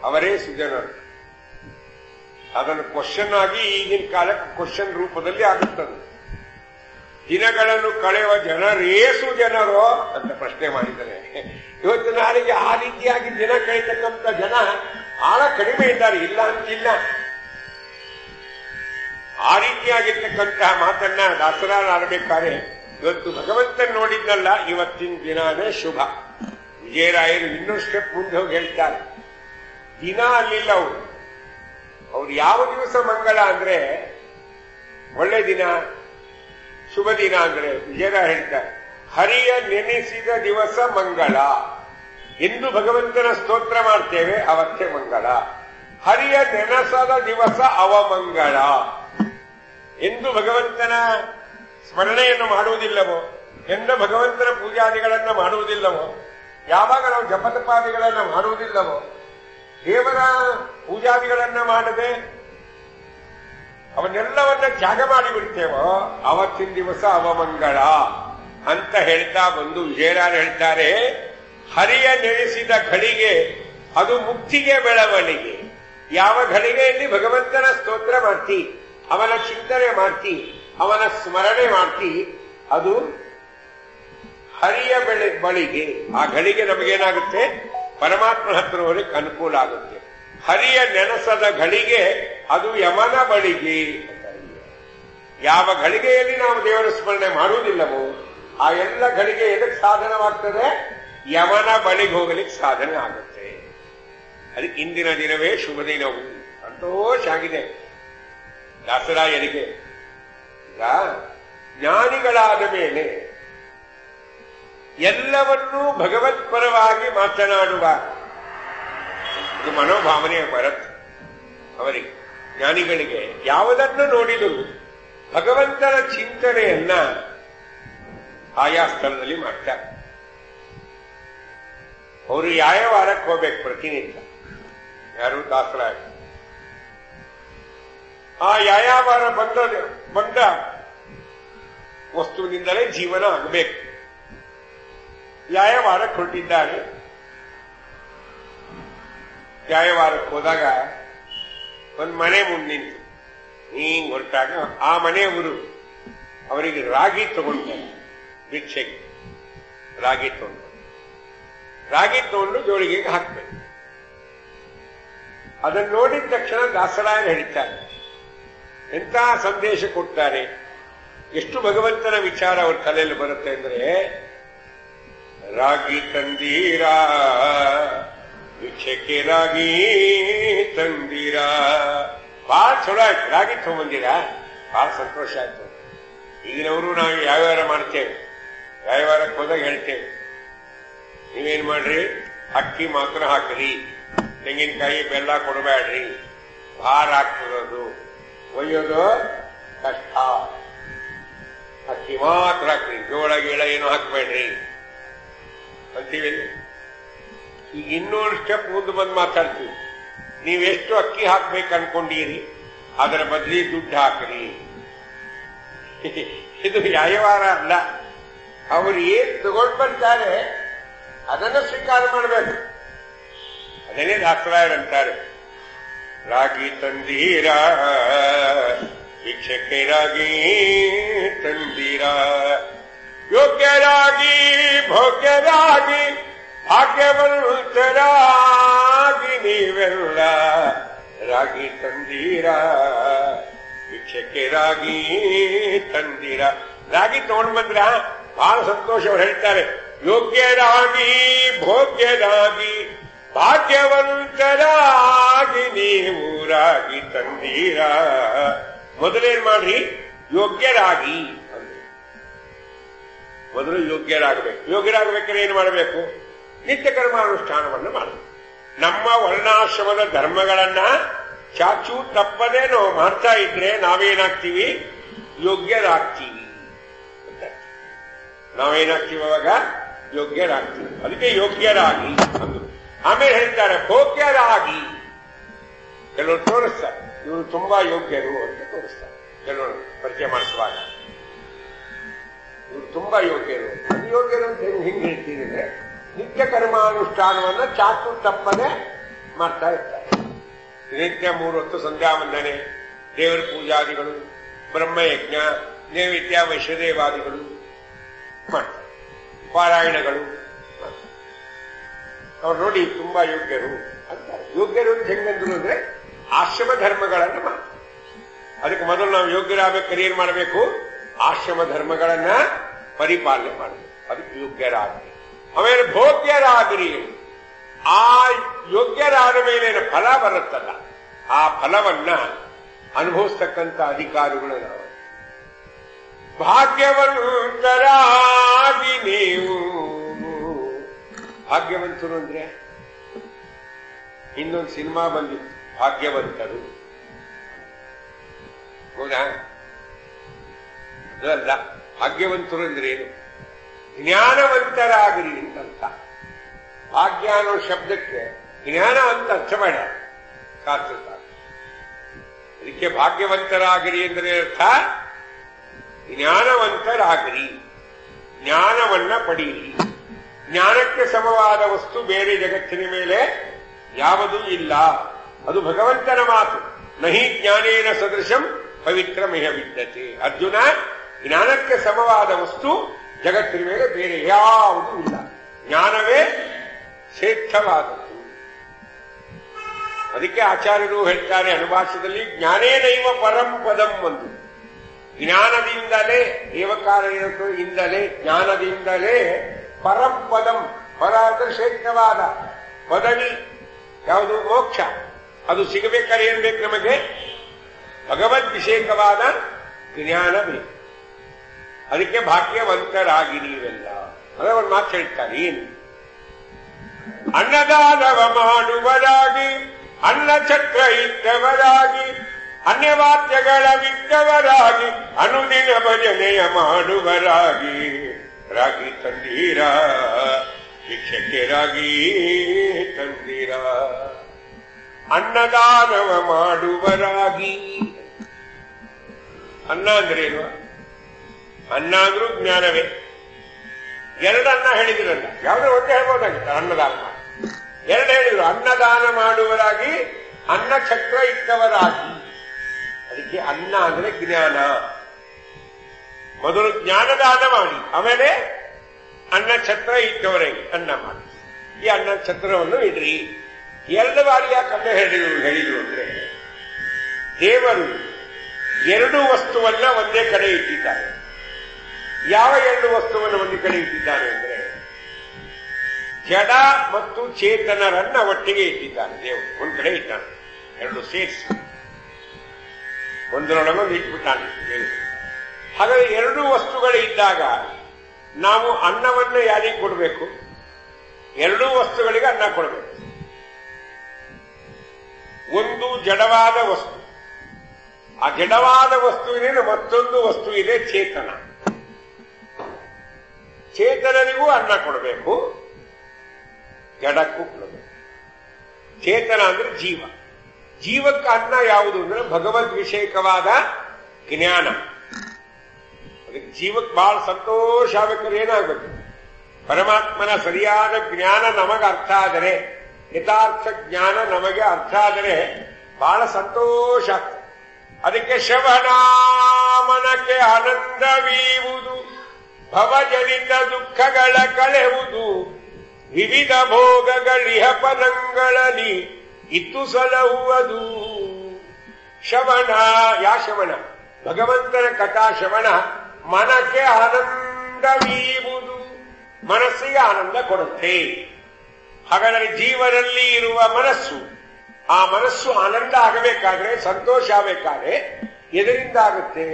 ಅವರೇ ಸುಜನರು. ಅದನ್ನು ಕ್ವಶನ್ ಆಗಿ ಈಗಿನ ಕಾಲಕ್ಕೆ ಕ್ವಶನ್ ರೂಪದಲ್ಲಿ ಆಗುತ್ತದೆ. ದಿನಗಳನ್ನು ಕಳೆಯುವ ಜನರೇ ಸುಜನರೋ ಅಂತ ಪ್ರಶ್ನೆ ಮಾಡಿದ್ದಾರೆ. ಇವತ್ತು ನಾಳೆಗೆ ಆ ರೀತಿಯಾಗಿ ದಿನ ಕಳೀತಕ್ಕಂಥ ಜನ ಬಹಳ ಕಡಿಮೆ ಇದ್ದಾರೆ, ಇಲ್ಲ ಅಂತಿಲ್ಲ. ಆ ರೀತಿಯಾಗಿರ್ತಕ್ಕಂತಹ ಮಾತನ್ನ ದಾಸರಾರ ಆಡಬೇಕಾದ್ರೆ ಇವತ್ತು ಭಗವಂತನ್ ನೋಡಿದ್ನಲ್ಲ, ಇವತ್ತಿನ ದಿನಾನೇ ಶುಭ. ವಿಜಯರಾಯರು ಇನ್ನೂ ಸ್ಟೆಪ್ ಮುಂದೆ ಹೋಗಿ ಹೇಳ್ತಾರೆ, ದಿನ ಅಲ್ಲಿಲ್ಲ ಅವ್ರು ಯಾವ ದಿವಸ ಮಂಗಳ ಅಂದ್ರೆ ಒಳ್ಳೆ ದಿನ, ಶುಭ ದಿನ ಅಂದ್ರೆ ವಿಜಯರಾಯ ಹೇಳ್ತಾರೆ, ಹರಿಯ ನೆನೆಸಿದ ದಿವಸ ಮಂಗಳ. ಎಂದು ಭಗವಂತನ ಸ್ತೋತ್ರ ಮಾಡ್ತೇವೆ ಅವತ್ತೇ ಮಂಗಳ. ಹರಿಯ ನೆನೆಸದ ದಿವಸ ಅವಮಂಗಳ. ಎಂದು ಭಗವಂತನ ಸ್ಮರಣೆಯನ್ನು ಮಾಡುವುದಿಲ್ಲವೋ, ಎಂದು ಭಗವಂತನ ಪೂಜಾದಿಗಳನ್ನು ಮಾಡುವುದಿಲ್ಲವೋ, ಯಾವಾಗ ನಾವು ಜಪತಪಾದಿಗಳನ್ನು ಮಾಡುವುದಿಲ್ಲವೋ, ದೇವರ ಪೂಜಾದಿಗಳನ್ನ ಮಾಡದೆ ಅವನ್ನೆಲ್ಲವನ್ನ ತ್ಯಾಗ ಮಾಡಿಬಿಡ್ತೇವೋ, ಅವತ್ತಿನ ದಿವಸ ಅವಮಂಗಳ ಅಂತ ಹೇಳ್ತಾ ಬಂದು ವಿಜಯರಾಯರು ಹೇಳ್ತಾರೆ, ಹರಿಯ ನೆನೆಸಿದ ಘಳಿಗೆ ಅದು ಮುಕ್ತಿಗೆ ಬೆಳವಣಿಗೆ. ಯಾವ ಘಳಿಗೆಯಲ್ಲಿ ಭಗವಂತನ ಸ್ತೋತ್ರ ಮಾಡ್ತಿ, ಅವನ ಚಿಂತನೆ ಮಾಡ್ತಿ, ಅವನ ಸ್ಮರಣೆ ಮಾಡ್ತಿ, ಅದು ಹರಿಯ ಬಳಿಗೆ. ಆ ಘಳಿಗೆ ನಮಗೇನಾಗುತ್ತೆ? ಪರಮಾತ್ಮನ ಹತ್ರ ಹೋಗಲಿಕ್ಕೆ ಅನುಕೂಲ ಆಗುತ್ತೆ. ಹರಿಯ ನೆನಸದ ಘಳಿಗೆ ಅದು ಯಮನ ಬಳಿಗೆ. ಯಾವ ಘಳಿಗೆಯಲ್ಲಿ ನಾವು ದೇವರ ಸ್ಮರಣೆ ಮಾಡುವುದಿಲ್ಲವೋ ಆ ಎಲ್ಲ ಘಳಿಗೆ ಎದಕ್ಕೆ ಸಾಧನವಾಗ್ತದೆ? ಯಮನ ಬಳಿಗೆ ಹೋಗಲಿಕ್ಕೆ ಸಾಧನೆ ಆಗುತ್ತೆ. ಅದಕ್ಕೆ ಇಂದಿನ ದಿನವೇ ಶುಭ ದಿನವು ಸಂತೋಷ ಆಗಿದೆ ದಾಸರಾಯರಿಗೆ. ಈಗ ಜ್ಞಾನಿಗಳಾದ ಮೇಲೆ ಎಲ್ಲವನ್ನೂ ಭಗವತ್ಪರವಾಗಿ ಮಾತನಾಡುವ ಇದು ಮನೋಭಾವನೆ ಬರುತ್ತೆ ಅವರಿಗೆ. ಜ್ಞಾನಿಗಳಿಗೆ ಯಾವುದನ್ನು ನೋಡಿದರೂ ಭಗವಂತನ ಚಿಂತನೆಯನ್ನ ಆಯಾ ಸ್ಥಳದಲ್ಲಿ ಮಾಡ್ತಾರೆ. ಅವರು ಯಾಯವಾರಕ್ಕೆ ಹೋಗ್ಬೇಕು ಪ್ರತಿನಿತ್ಯ. ಯಾರು? ದಾಸರಾಯ. ಆ ಯಾಯವಾರ ಬಂದ ವಸ್ತುವಿನಿಂದಲೇ ಜೀವನ ಆಗಬೇಕು. ಯಾಯವಾರಕ್ಕೆ ಹೊರಟಿದ್ದಾರೆ. ಯಾಯವಾರಕ್ಕೆ ಹೋದಾಗ ಒಂದು ಮನೆ ಮುಂದೆ ನಿಂತು ಹಿಂಗ್ ಹೊರಟಾಗ ಆ ಮನೆಯವರು ಅವರಿಗೆ ರಾಗಿ ತಗೊಂಡ್ತಾರೆ. ಭಿಕ್ಷೆಗೆ ರಾಗಿ ತಗೊಂಡು ಜೋಳಿಗೆಗೆ ಹಾಕ್ಬೇಕು. ಅದನ್ನು ನೋಡಿದ ತಕ್ಷಣ ದಾಸರಾಯರು ಹೇಳ್ತಾರೆ, ಎಂತಹ ಸಂದೇಶ ಕೊಡ್ತಾರೆ, ಎಷ್ಟು ಭಗವಂತನ ವಿಚಾರ ಅವ್ರ ತಲೆಯಲ್ಲಿ ಬರುತ್ತೆ ಅಂದ್ರೆ, ರಾಗಿ ತಂದೀರಾ ಭಿಕ್ಷಕ್ಕೆ ರಾಗಿ ತಂದೀರಾ. ಬಹಳ ಚಲೋ ಆಯ್ತು, ರಾಗಿ ತಗೊಂಬಂದಿರಾ, ಬಹಳ ಸಂತೋಷ ಆಯ್ತು. ಈಗಿನವರು ನಾವು ಯಾವ್ಯಾವ ಮಾಡ್ತೇವೆ, ಯಾವ್ಯಾರಕ್ಕೆ ಹೋದಾಗ ಹೇಳ್ತೇವೆ, ನೀವೇನ್ ಮಾಡ್ರಿ, ಅಕ್ಕಿ ಮಾತ್ರ ಹಾಕ್ರಿ, ತೆಂಗಿನಕಾಯಿ ಬೆಲ್ಲ ಕೊಡಬೇಡ್ರಿ, ಭಾರ ಆಗ್ತದದು, ಒಯ್ಯೋದು ಕಷ್ಟ. ಅಕ್ಕಿ ಮಾತ್ರ ಹಾಕ್ರಿ, ಜೋಳ ಗೀಳ ಏನು ಹಾಕ್ಬೇಡ್ರಿ ಅಂತೀವಿ. ಈಗ ಇನ್ನೊಂದು ಸ್ಟೆಪ್ ಮುಂದೆ ಬಂದು ಮಾತಾಡ್ತೀವಿ. ನೀವೆಷ್ಟು ಅಕ್ಕಿ ಹಾಕ್ಬೇಕು ಅನ್ಕೊಂಡಿರಿ, ಅದರ ಬದಲಿ ದುಡ್ಡು ಹಾಕ್ರಿ. ಇದು ನ್ಯಾಯವಾರ ಅಲ್ಲ. ಅವರು ಏನ್ ತಗೊಂಡು ಬರ್ತಾರೆ ಅದನ್ನು ಸ್ವೀಕಾರ ಮಾಡಬೇಕು. ಅದನ್ನೇ ದಾಸರಾಯರಂತಾರೆ, ರಾಗಿ ತಂದೀರ ಭಿಕ್ಷಕರಾಗಿ ತಂದೀರ, ಯೋಗ್ಯರಾಗಿ ಭೋಗ್ಯರಾಗಿ ಭಾಗ್ಯವಂತರಾಗಿ ನೀವೆಲ್ಲ ರಾಗಿ ತಂದೀರ ಭಿಕ್ಷಕರಾಗಿ ತಂದೀರ. ರಾಗಿ ತಗೊಂಡು ಬಂದ್ರ ಬಹಳ ಸಂತೋಷ. ಅವ್ರು ಹೇಳ್ತಾರೆ, ಯೋಗ್ಯರಾಗಿ ಭೋಗ್ಯರಾಗಿ ಭಾಗ್ಯವಂತರಾಗಿ ನೀವು ರಾಗಿ ತಂದೀರ. ಮೊದಲೇನ್ ಮಾಡ್ರಿ, ಯೋಗ್ಯರಾಗಿ ಅಂದ್ರೆ ಮೊದಲು ಯೋಗ್ಯರಾಗಬೇಕು. ಯೋಗ್ಯರಾಗಬೇಕಾದ್ರೆ ಏನ್ ಮಾಡಬೇಕು? ನಿತ್ಯ ಕರ್ಮಾನುಷ್ಠಾನವನ್ನು ಮಾಡಬೇಕು. ನಮ್ಮ ವರ್ಣಾಶ್ರಮದ ಧರ್ಮಗಳನ್ನ ಚಾಚು ತಪ್ಪದೇ ನಾವು ಮಾಡ್ತಾ ಇದ್ರೆ ನಾವೇನಾಗ್ತೀವಿ? ಯೋಗ್ಯರಾಗ್ತೀವಿ. ನಾವೇನಾಗ್ತೀವಿ ಅವಾಗ? ಯೋಗ್ಯರಾಗ್ತೀವಿ. ಅದಕ್ಕೆ ಯೋಗ್ಯರಾಗಿ ಅಂದ್ರು. ಆಮೇಲೆ ಹೇಳ್ತಾರೆ ಭೋಗ್ಯರಾಗಿ. ಕೆಲವರು ತೋರಿಸ್ತಾರೆ ಇವರು ತುಂಬಾ ಯೋಗ್ಯರು ಅಂತ ತೋರಿಸ್ತಾರೆ. ಕೆಲವರು ಪರಿಚಯ ಮಾಡಿಸುವಾಗ ಇವರು ತುಂಬಾ ಯೋಗ್ಯರು. ಯೋಗ್ಯರು ಅಂತ ಹಿಂಗೆ ಹೇಳ್ತೀನಿ ಅಂದ್ರೆ ನಿತ್ಯ ಕರ್ಮಾನುಷ್ಠಾನವನ್ನ ಚಾಚು ತಪ್ಪದೆ ಮಾಡ್ತಾ ಇರ್ತಾರೆ. ನಿತ್ಯ 3 ಹೊತ್ತು ಸಂಧ್ಯಾ ವಂದನೆ, ದೇವರ ಪೂಜಾದಿಗಳು, ಬ್ರಹ್ಮಯಜ್ಞ, ನೈವೇದ್ಯ ವೈಶ್ವದೇವಾದಿಗಳು ಮಾಡ್ತಾರೆ, ಪಾರಾಯಣಗಳು ಮಾಡ್ತಾರೆ. ಅವ್ರು ನೋಡಿ ತುಂಬಾ ಯೋಗ್ಯರು ಅಂತಾರೆ. ಯೋಗ್ಯರು ಅಂತ ಹೆಂಗಂದ್ರು ಅಂದ್ರೆ ಆಶ್ರಮ ಧರ್ಮಗಳನ್ನ ಮಾಡ್ತಾರೆ. ಅದಕ್ಕೆ ಮೊದಲು ನಾವು ಯೋಗ್ಯರಾಗಬೇಕಾದ್ರೆ ಏನ್ ಮಾಡಬೇಕು? ಆಶ್ರಮ ಧರ್ಮಗಳನ್ನ ಪರಿಪಾಲನೆ ಮಾಡಬೇಕು. ಅದಕ್ಕೆ ಯೋಗ್ಯರಾಗ್ರಿ. ಆಮೇಲೆ ಭೋಗ್ಯರಾಗ್ರಿ. ಆ ಯೋಗ್ಯರಾದ ಮೇಲಿನ ಫಲ ಬರುತ್ತಲ್ಲ, ಆ ಫಲವನ್ನ ಅನುಭವಿಸ್ತಕ್ಕಂಥ ಅಧಿಕಾರಿಗಳು ನಾವು. ಭಾಗ್ಯವಂತರಾಗಿ ನೀವು. ಭಾಗ್ಯವಂತರು ಅಂದ್ರೆ ಇನ್ನೊಂದು ಸಿನಿಮಾ ಬಂದಿತ್ತು, ಭಾಗ್ಯವಂತರು. ಹೌದಾ? ಅದಲ್ಲ. ಭಾಗ್ಯವಂತರು ಅಂದ್ರೆ ಏನು? ಜ್ಞಾನವಂತರಾಗಿರಿ ಅಂತ. ಭಾಗ್ಯ ಅನ್ನೋ ಶಬ್ದಕ್ಕೆ ಜ್ಞಾನ ಅಂತ ಅರ್ಥ ಮಾಡ್ಯಾರ ಶಾಸ್ತ್ರಕಾರ. ಅದಕ್ಕೆ ಭಾಗ್ಯವಂತರಾಗಿರಿ ಅಂದ್ರೆ ಅರ್ಥ ಜ್ಞಾನವಂತರಾಗಿರಿ, ಜ್ಞಾನವನ್ನ ಪಡೀರಿ. ಜ್ಞಾನಕ್ಕೆ ಸಮವಾದ ವಸ್ತು ಬೇರೆ ಜಗತ್ತಿನ ಮೇಲೆ ಯಾವುದೂ ಇಲ್ಲ. ಅದು ಭಗವಂತನ ಮಾತು. ನಹಿ ಜ್ಞಾನೇನ ಸದೃಶಂ ಪವಿತ್ರಮಿಹ ವಿದ್ಯತೆ. ಅರ್ಜುನ, ಜ್ಞಾನಕ್ಕೆ ಸಮವಾದ ವಸ್ತು ಜಗತ್ತಿನ ಮೇಲೆ ಬೇರೆ ಯಾವುದೂ ಇಲ್ಲ. ಜ್ಞಾನವೇ ಶ್ರೇಷ್ಠವಾದದ್ದು. ಅದಕ್ಕೆ ಆಚಾರ್ಯರು ಹೇಳ್ತಾರೆ ಅನುಭಾಷ್ಯದಲ್ಲಿ, ಜ್ಞಾನೇನೈವ ಪರಂ ಪದಂ ಒಂದು. ಜ್ಞಾನದಿಂದಲೇ ಏವಕಾರ ಇಂದಲೇ ಜ್ಞಾನದಿಂದಲೇ ಪರಂ ಪದಂ. ಪರ ಅಂದ್ರೆ ಶ್ರೇಷ್ಠವಾದ ಪದವಿ ಯಾವುದು? ಮೋಕ್ಷ. ಅದು ಸಿಗಬೇಕಾದ್ರೆ ಏನ್ ಬೇಕು ನಮಗೆ? ಭಗವದ್ಭಿಷೇಕವಾದ ಜ್ಞಾನ ಬೇಕು. ಅದಕ್ಕೆ ಭಾಗ್ಯವಂತರಾಗಿ ನೀವೆಲ್ಲ. ಅದೇ ಒಂದು ಮಾತು ಹೇಳ್ತಾರೆ, ಏನು? ಅನ್ನದಾನವ ಮಾಡುವರಾಗಿ, ಅನ್ನ ಚಕ್ರ ಇಟ್ಟವರಾಗಿ, ಅನ್ಯವಾದ್ಯಗಳ ಬಿಟ್ಟವರಾಗಿ, ಅನುದಿನ ಭಜನೆಯ ಮಾಡುವರಾಗಿ ರಾಗಿ ತಂದೀರ ಭಿಕ್ಷಕರಾಗಿ ತಂದೀರ. ಅನ್ನದಾನವ ಮಾಡುವರಾಗಿ. ಅನ್ನ ಅಂದ್ರೇನು? ಅನ್ನ ಅಂದ್ರೂ ಜ್ಞಾನವೇ. ಎರಡನ್ನ ಹೇಳಿದ್ರಲ್ಲ, ಯಾವ್ದು ಒಂದೇ ಹೇಳ್ಬೋದಾಗಿತ್ತು. ಅನ್ನದಾನ ಎರಡು ಹೇಳಿದ್ರು. ಅನ್ನದಾನ ಮಾಡುವರಾಗಿ, ಅನ್ನ ಚಕ್ರ ಇಟ್ಟವರಾಗಿ. ಅದಕ್ಕೆ ಅನ್ನ ಅಂದ್ರೆ ಜ್ಞಾನ. ಮೊದಲು ಜ್ಞಾನದಾನ ಮಾಡಿ, ಆಮೇಲೆ ಅನ್ನ ಛತ್ರ ಇಟ್ಟವರಾಗಿ ಅನ್ನ ಮಾಡಿ. ಈ ಅನ್ನ ಛತ್ರವನ್ನು ಇಡ್ರಿ. ಎರಡು ಬಾರಿ ಯಾಕೆ ಅನ್ನ ಹೇಳಿದ್ರು ಅಂದ್ರೆ, ದೇವರು ಎರಡು ವಸ್ತುವನ್ನ ಒಂದೇ ಕಡೆ ಇಟ್ಟಿದ್ದಾರೆ. ಯಾವ ಎರಡು ವಸ್ತುವನ್ನು ಒಂದೇ ಕಡೆ ಇಟ್ಟಿದ್ದಾರೆ ಅಂದ್ರೆ, ಜಡ ಮತ್ತು ಚೇತನರನ್ನ ಒಟ್ಟಿಗೆ ಇಟ್ಟಿದ್ದಾನೆ ದೇವರು. ಒಂದ್ ಕಡೆ ಇಟ್ಟಾನೆ, ಎರಡು ಸೇರಿಸಿ ಒಂದರೊಳಗೊಂದು ಇಟ್ಬಿಟ್ಟಾನೆ ದೇವರು. ಹಾಗಾಗಿ ಎರಡು ವಸ್ತುಗಳು ಇದ್ದಾಗ ನಾವು ಅನ್ನವನ್ನ ಯಾರಿಗೆ ಕೊಡಬೇಕು? ಎರಡೂ ವಸ್ತುಗಳಿಗೆ ಅನ್ನ ಕೊಡಬೇಕು. ಒಂದು ಜಡವಾದ ವಸ್ತು, ಆ ಜಡವಾದ ವಸ್ತುವಿನ ಮತ್ತೊಂದು ವಸ್ತು ಇದೆ ಚೇತನ. ಚೇತನನಿಗೂ ಅನ್ನ ಕೊಡಬೇಕು, ಜಡಕ್ಕೂ ಕೊಡಬೇಕು. ಚೇತನ ಅಂದ್ರೆ ಜೀವ. ಜೀವಕ್ಕೆ ಅನ್ನ ಯಾವುದು ಅಂದ್ರೆ ಭಗವದ್ ವಿಷಯಕವಾದ ಜ್ಞಾನ. ಅದಕ್ಕೆ ಜೀವಕ್ಕೆ ಬಹಳ ಸಂತೋಷ ಆಗ್ಬೇಕಾದ್ರೆ ಏನಾಗಬೇಕು? ಪರಮಾತ್ಮನ ಸರಿಯಾದ ಜ್ಞಾನ ನಮಗೆ ಅರ್ಥ ಆದರೆ, ಯಥಾರ್ಥ ಜ್ಞಾನ ನಮಗೆ ಅರ್ಥ ಆದರೆ ಬಹಳ ಸಂತೋಷ ಆಗ್ತದೆ. ಅದಕ್ಕೆ ಶ್ರವಣ ಮನಕ್ಕೆ ಆನಂದವೀವುದು, ಭವಜನಿತ ದುಃಖಗಳ ಕಳೆಯುವುದು, ವಿವಿಧ ಭೋಗಗಳಿಹ ಪದಂಗಳಲ್ಲಿ ಇತ್ತು ಸಲಹುವುದು. ಶ್ರವಣ, ಯಾ ಶ್ರವಣ? ಭಗವಂತನ ಕಥಾ ಶ್ರವಣ ಮನಕ್ಕೆ ಆನಂದವೀವುದು, ಮನಸ್ಸಿಗೆ ಆನಂದ ಕೊಡುತ್ತೆ. ಹಾಗಾದರೆ ಜೀವನಲ್ಲಿ ಇರುವ ಮನಸ್ಸು, ಆ ಮನಸ್ಸು ಆನಂದ ಆಗಬೇಕಾದ್ರೆ, ಸಂತೋಷ ಆಗಬೇಕಾದ್ರೆ ಎದರಿಂದ ಆಗುತ್ತೆ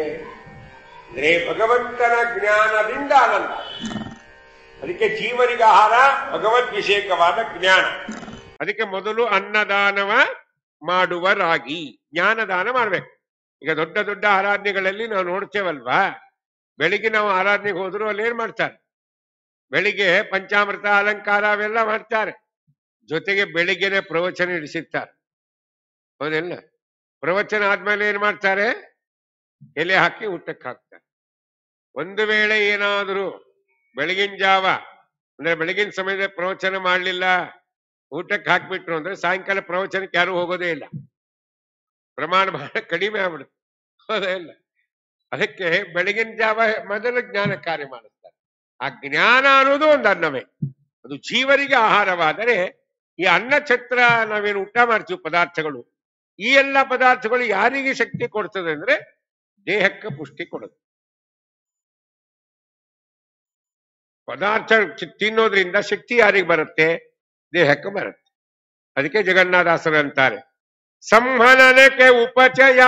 ಅಂದ್ರೆ ಭಗವಂತನ ಜ್ಞಾನದಿಂದ ಆನಂದ. ಅದಕ್ಕೆ ಜೀವನಿಗೆ ಆಹಾರ ಭಗವದ್ ವಿಷಯಕವಾದ ಜ್ಞಾನ. ಅದಕ್ಕೆ ಮೊದಲು ಅನ್ನದಾನವ ಮಾಡುವರಾಗಿ ಜ್ಞಾನದಾನ ಮಾಡ್ಬೇಕು. ಈಗ ದೊಡ್ಡ ದೊಡ್ಡ ಆರಾಧನೆಗಳಲ್ಲಿ ನಾವು ನೋಡ್ತೇವಲ್ವಾ, ಬೆಳಿಗ್ಗೆ ನಾವು ಆರಾಧನೆಗೆ ಹೋದ್ರು ಅಲ್ಲಿ ಏನ್ ಮಾಡ್ತಾರೆ? ಬೆಳಿಗ್ಗೆ ಪಂಚಾಮೃತ ಅಲಂಕಾರ ಅವೆಲ್ಲ ಮಾಡ್ತಾರೆ. ಜೊತೆಗೆ ಬೆಳಿಗ್ಗೆನೆ ಪ್ರವಚನ ಇಡಿಸಿರ್ತಾರೆ, ಹೌದಿಲ್ಲ? ಪ್ರವಚನ ಆದ್ಮೇಲೆ ಏನ್ ಮಾಡ್ತಾರೆ? ಎಲೆ ಹಾಕಿ ಊಟಕ್ಕೆ ಹಾಕ್ತಾರೆ. ಒಂದು ವೇಳೆ ಏನಾದರೂ ಬೆಳಗಿನ ಜಾವ ಅಂದ್ರೆ ಬೆಳಗಿನ ಸಮಯದಲ್ಲಿ ಪ್ರವಚನ ಮಾಡಲಿಲ್ಲ, ಊಟಕ್ಕೆ ಹಾಕ್ಬಿಟ್ರು ಅಂದ್ರೆ ಸಾಯಂಕಾಲ ಪ್ರವಚನಕ್ಕೆ ಯಾರು ಹೋಗೋದೇ ಇಲ್ಲ. ಪ್ರಮಾಣ ಬಹಳ ಕಡಿಮೆ ಆಗ್ಬಿಡುತ್ತೆ, ಹೌದಾ ಇಲ್ಲ? ಅದಕ್ಕೆ ಬೆಳಗಿನ ಜಾವ ಮೊದಲು ಜ್ಞಾನ ಕಾರ್ಯ ಮಾಡುತ್ತಾರೆ. ಆ ಜ್ಞಾನ ಅನ್ನೋದು ಒಂದು ಅನ್ನವೇ, ಅದು ಜೀವರಿಗೆ ಆಹಾರವಾದರೆ ಈ ಅನ್ನ ಛತ್ರ ನಾವೇನು ಊಟ ಮಾಡ್ತೀವಿ ಪದಾರ್ಥಗಳು, ಈ ಎಲ್ಲ ಪದಾರ್ಥಗಳು ಯಾರಿಗೆ ಶಕ್ತಿ ಕೊಡ್ತದೆ ಅಂದ್ರೆ ದೇಹಕ್ಕೆ ಪುಷ್ಟಿ ಕೊಡುತ್ತೆ. ಪದಾರ್ಥ ತಿನ್ನೋದ್ರಿಂದ ಶಕ್ತಿ ಯಾರಿಗೆ ಬರುತ್ತೆ? ದೇಹಕ್ಕೆ ಬರುತ್ತೆ. ಅದಕ್ಕೆ ಜಗನ್ನಾಥಾಸರು ಅಂತಾರೆ, ಸಂಹನನಕ್ಕೆ ಉಪಚಯ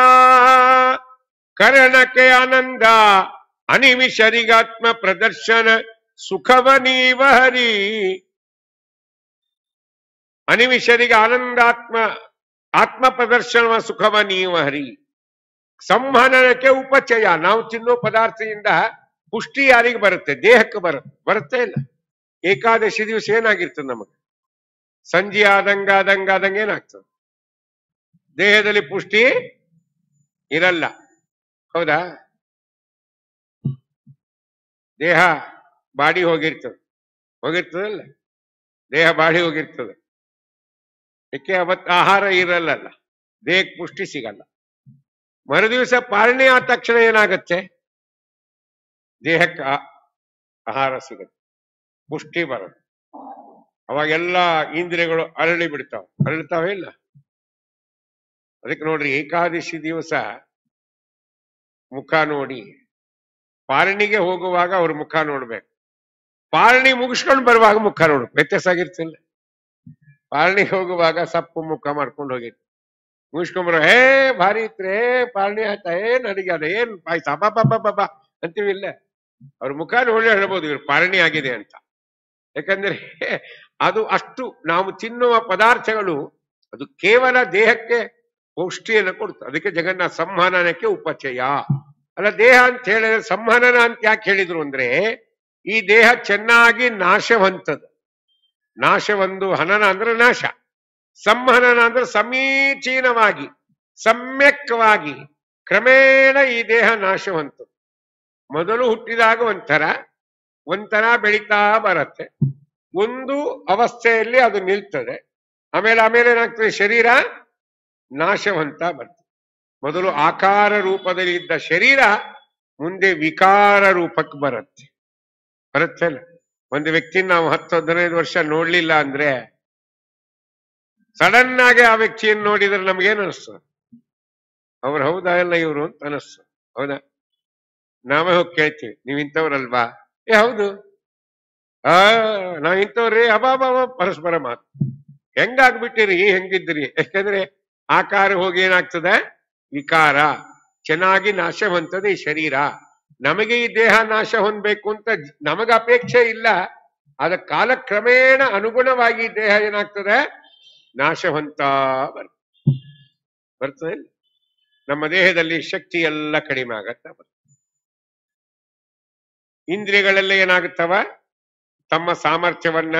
ಕರಣಕ್ಕೆ ಆನಂದ ಅನಿಮಿಷರಿಗಾತ್ಮ ಪ್ರದರ್ಶನ ಸುಖವ ನೀವ ಹರಿ. ಅನಿಮಿಷರಿಗೆ ಆನಂದಾತ್ಮ ಆತ್ಮ ಪ್ರದರ್ಶನ ಸುಖವ ನೀವ ಹರಿ. ಸಂಹನನಕ್ಕೆ ಉಪಚಯ, ನಾವು ತಿನ್ನೋ ಪದಾರ್ಥದಿಂದ ಪುಷ್ಟಿ ಯಾರಿಗೆ ಬರುತ್ತೆ? ದೇಹಕ್ಕೆ ಬರುತ್ತೆ ಇಲ್ಲ? ಏಕಾದಶಿ ದಿವಸ ಏನಾಗಿರ್ತದೆ ನಮಗೆ? ಸಂಜೆ ಆದಂಗ ಏನಾಗ್ತದೆ? ದೇಹದಲ್ಲಿ ಪುಷ್ಟಿ ಇರಲ್ಲ, ಹೌದಾ? ದೇಹ ಬಾಡಿ ಹೋಗಿರ್ತದಲ್ಲ, ದೇಹ ಬಾಡಿ ಹೋಗಿರ್ತದೆ. ಯಾಕೆ? ಅವತ್ತು ಆಹಾರ ಇರಲ್ಲ, ದೇಹಕ್ಕೆ ಪುಷ್ಟಿ ಸಿಗಲ್ಲ. ಮರುದಿವಸ ಪಾಲನೆ ಆದ ತಕ್ಷಣ ಏನಾಗತ್ತೆ? ದೇಹಕ್ಕೆ ಆಹಾರ ಸಿಗತ್ತೆ, ಪುಷ್ಟಿ ಬರುತ್ತೆ. ಅವಾಗೆಲ್ಲ ಇಂದ್ರಿಯಗಳು ಅರಳಿತಾವೆ ಇಲ್ಲ? ಅದಕ್ಕೆ ನೋಡ್ರಿ, ಏಕಾದಶಿ ದಿವಸ ಮುಖ ನೋಡಿ, ಪಾಲನೆಗೆ ಹೋಗುವಾಗ ಅವ್ರ ಮುಖ ನೋಡ್ಬೇಕು, ಪಾಲನೆ ಮುಗಿಸ್ಕೊಂಡು ಬರುವಾಗ ಮುಖ ನೋಡ್ಬೇಕು. ವ್ಯತ್ಯಾಸ ಆಗಿರ್ತಿಲ್ಲ? ಪಾಲನೆಗೆ ಹೋಗುವಾಗ ಸಪ್ಪು ಮುಖ ಮಾಡ್ಕೊಂಡು ಹೋಗಿತ್ತು, ಮುಗಿಸ್ಕೊಂಡ್ಬರೋ ಹೇ ಭಾರಿ ಇತ್ರೆ, ಪಾಲನೆ ಆಯ್ತಾ, ಏನ್ ಅಡಿಗೆ ಅದ, ಏನ್ ಪಾಯ್ಸ, ಬಾಬಾ ಅಂತೀವಿ ಇಲ್ಲ? ಅವ್ರ ಮುಖ ನೋಡಿ ಹೇಳ್ಬೋದು ಇವ್ರು ಪಾಲನೆ ಆಗಿದೆ ಅಂತ. ಯಾಕಂದ್ರೆ ಅದು ಅಷ್ಟು ನಾವು ತಿನ್ನುವ ಪದಾರ್ಥಗಳು ಅದು ಕೇವಲ ದೇಹಕ್ಕೆ ಪೌಷ್ಟಿಯನ್ನು ಕೊಡ್ತು. ಅದಕ್ಕೆ ಜಗನ್ನಾಥ ಸಂಹನನಕ್ಕೆ ಉಪಚಯ ಅಲ್ಲ ದೇಹ ಅಂತ ಹೇಳಿದ್ರೆ, ಸಂಹನನ ಅಂತ ಯಾಕೆ ಹೇಳಿದ್ರು ಅಂದ್ರೆ ಈ ದೇಹ ಚೆನ್ನಾಗಿ ನಾಶವಂತದ್ದು. ನಾಶವೊಂದು, ಹನನ ಅಂದ್ರೆ ನಾಶ, ಸಂಹನನ ಅಂದ್ರೆ ಸಮೀಚೀನವಾಗಿ ಸಮ್ಯಕವಾಗಿ ಕ್ರಮೇಣ ಈ ದೇಹ ನಾಶವಂತದ್ದು. ಮೊದಲು ಹುಟ್ಟಿದಾಗ ಒಂಥರ ಬೆಳೀತಾ ಬರುತ್ತೆ, ಒಂದು ಅವಸ್ಥೆಯಲ್ಲಿ ಅದು ನಿಲ್ತದೆ, ಆಮೇಲೆ ಏನಾಗ್ತದೆ? ಶರೀರ ನಾಶವಂತ ಬರ್ತದೆ. ಮೊದಲು ಆಕಾರ ರೂಪದಲ್ಲಿ ಇದ್ದ ಶರೀರ ಮುಂದೆ ವಿಕಾರ ರೂಪಕ್ಕೆ ಬರುತ್ತೆ ಅಲ್ಲ? ಒಂದು ವ್ಯಕ್ತಿ ನಾವು 10-15 ವರ್ಷ ನೋಡ್ಲಿಲ್ಲ ಅಂದ್ರೆ ಸಡನ್ ಆಗಿ ಆ ವ್ಯಕ್ತಿಯನ್ನು ನೋಡಿದ್ರೆ ನಮ್ಗೇನು ಅನಿಸ್ತದೆ? ಅವ್ರು ಹೌದಾ ಇಲ್ಲ ಇವ್ರು ಅಂತ ಅನಿಸ್ತದೆ, ಹೌದಾ? ನಾವೇ ಹೋಗಿ ಕೇಳ್ತೀವಿ, ನೀವ್ ಇಂಥವ್ರಲ್ವಾ? ಹೌದು, ನಾವ್ ಇಂಥವ್ರಿ, ಅಬಾಬಾಬ ಪರಸ್ಪರ ಮಾತು. ಹೆಂಗಾಗ್ಬಿಟ್ಟಿರಿ, ಹೆಂಗಿದ್ರಿ? ಯಾಕಂದ್ರೆ ಆಕಾರ ಹೋಗಿ ಏನಾಗ್ತದೆ? ವಿಕಾರ. ಚೆನ್ನಾಗಿ ನಾಶ ಹೊಂದದೆ ಈ ಶರೀರ. ನಮಗೆ ಈ ದೇಹ ನಾಶ ಹೊಂದಬೇಕು ಅಂತ ನಮಗ ಅಪೇಕ್ಷೆ ಇಲ್ಲ, ಆದ ಕಾಲಕ್ರಮೇಣ ಅನುಗುಣವಾಗಿ ದೇಹ ಏನಾಗ್ತದೆ? ನಾಶ ಹೊಂತಾ ಬರ್ತದೆ. ಬರ್ತದೆ. ನಮ್ಮ ದೇಹದಲ್ಲಿ ಶಕ್ತಿ ಎಲ್ಲ ಕಡಿಮೆ ಆಗತ್ತ. ಇಂದ್ರಿಯಗಳೆಲ್ಲ ಏನಾಗುತ್ತವ, ತಮ್ಮ ಸಾಮರ್ಥ್ಯವನ್ನ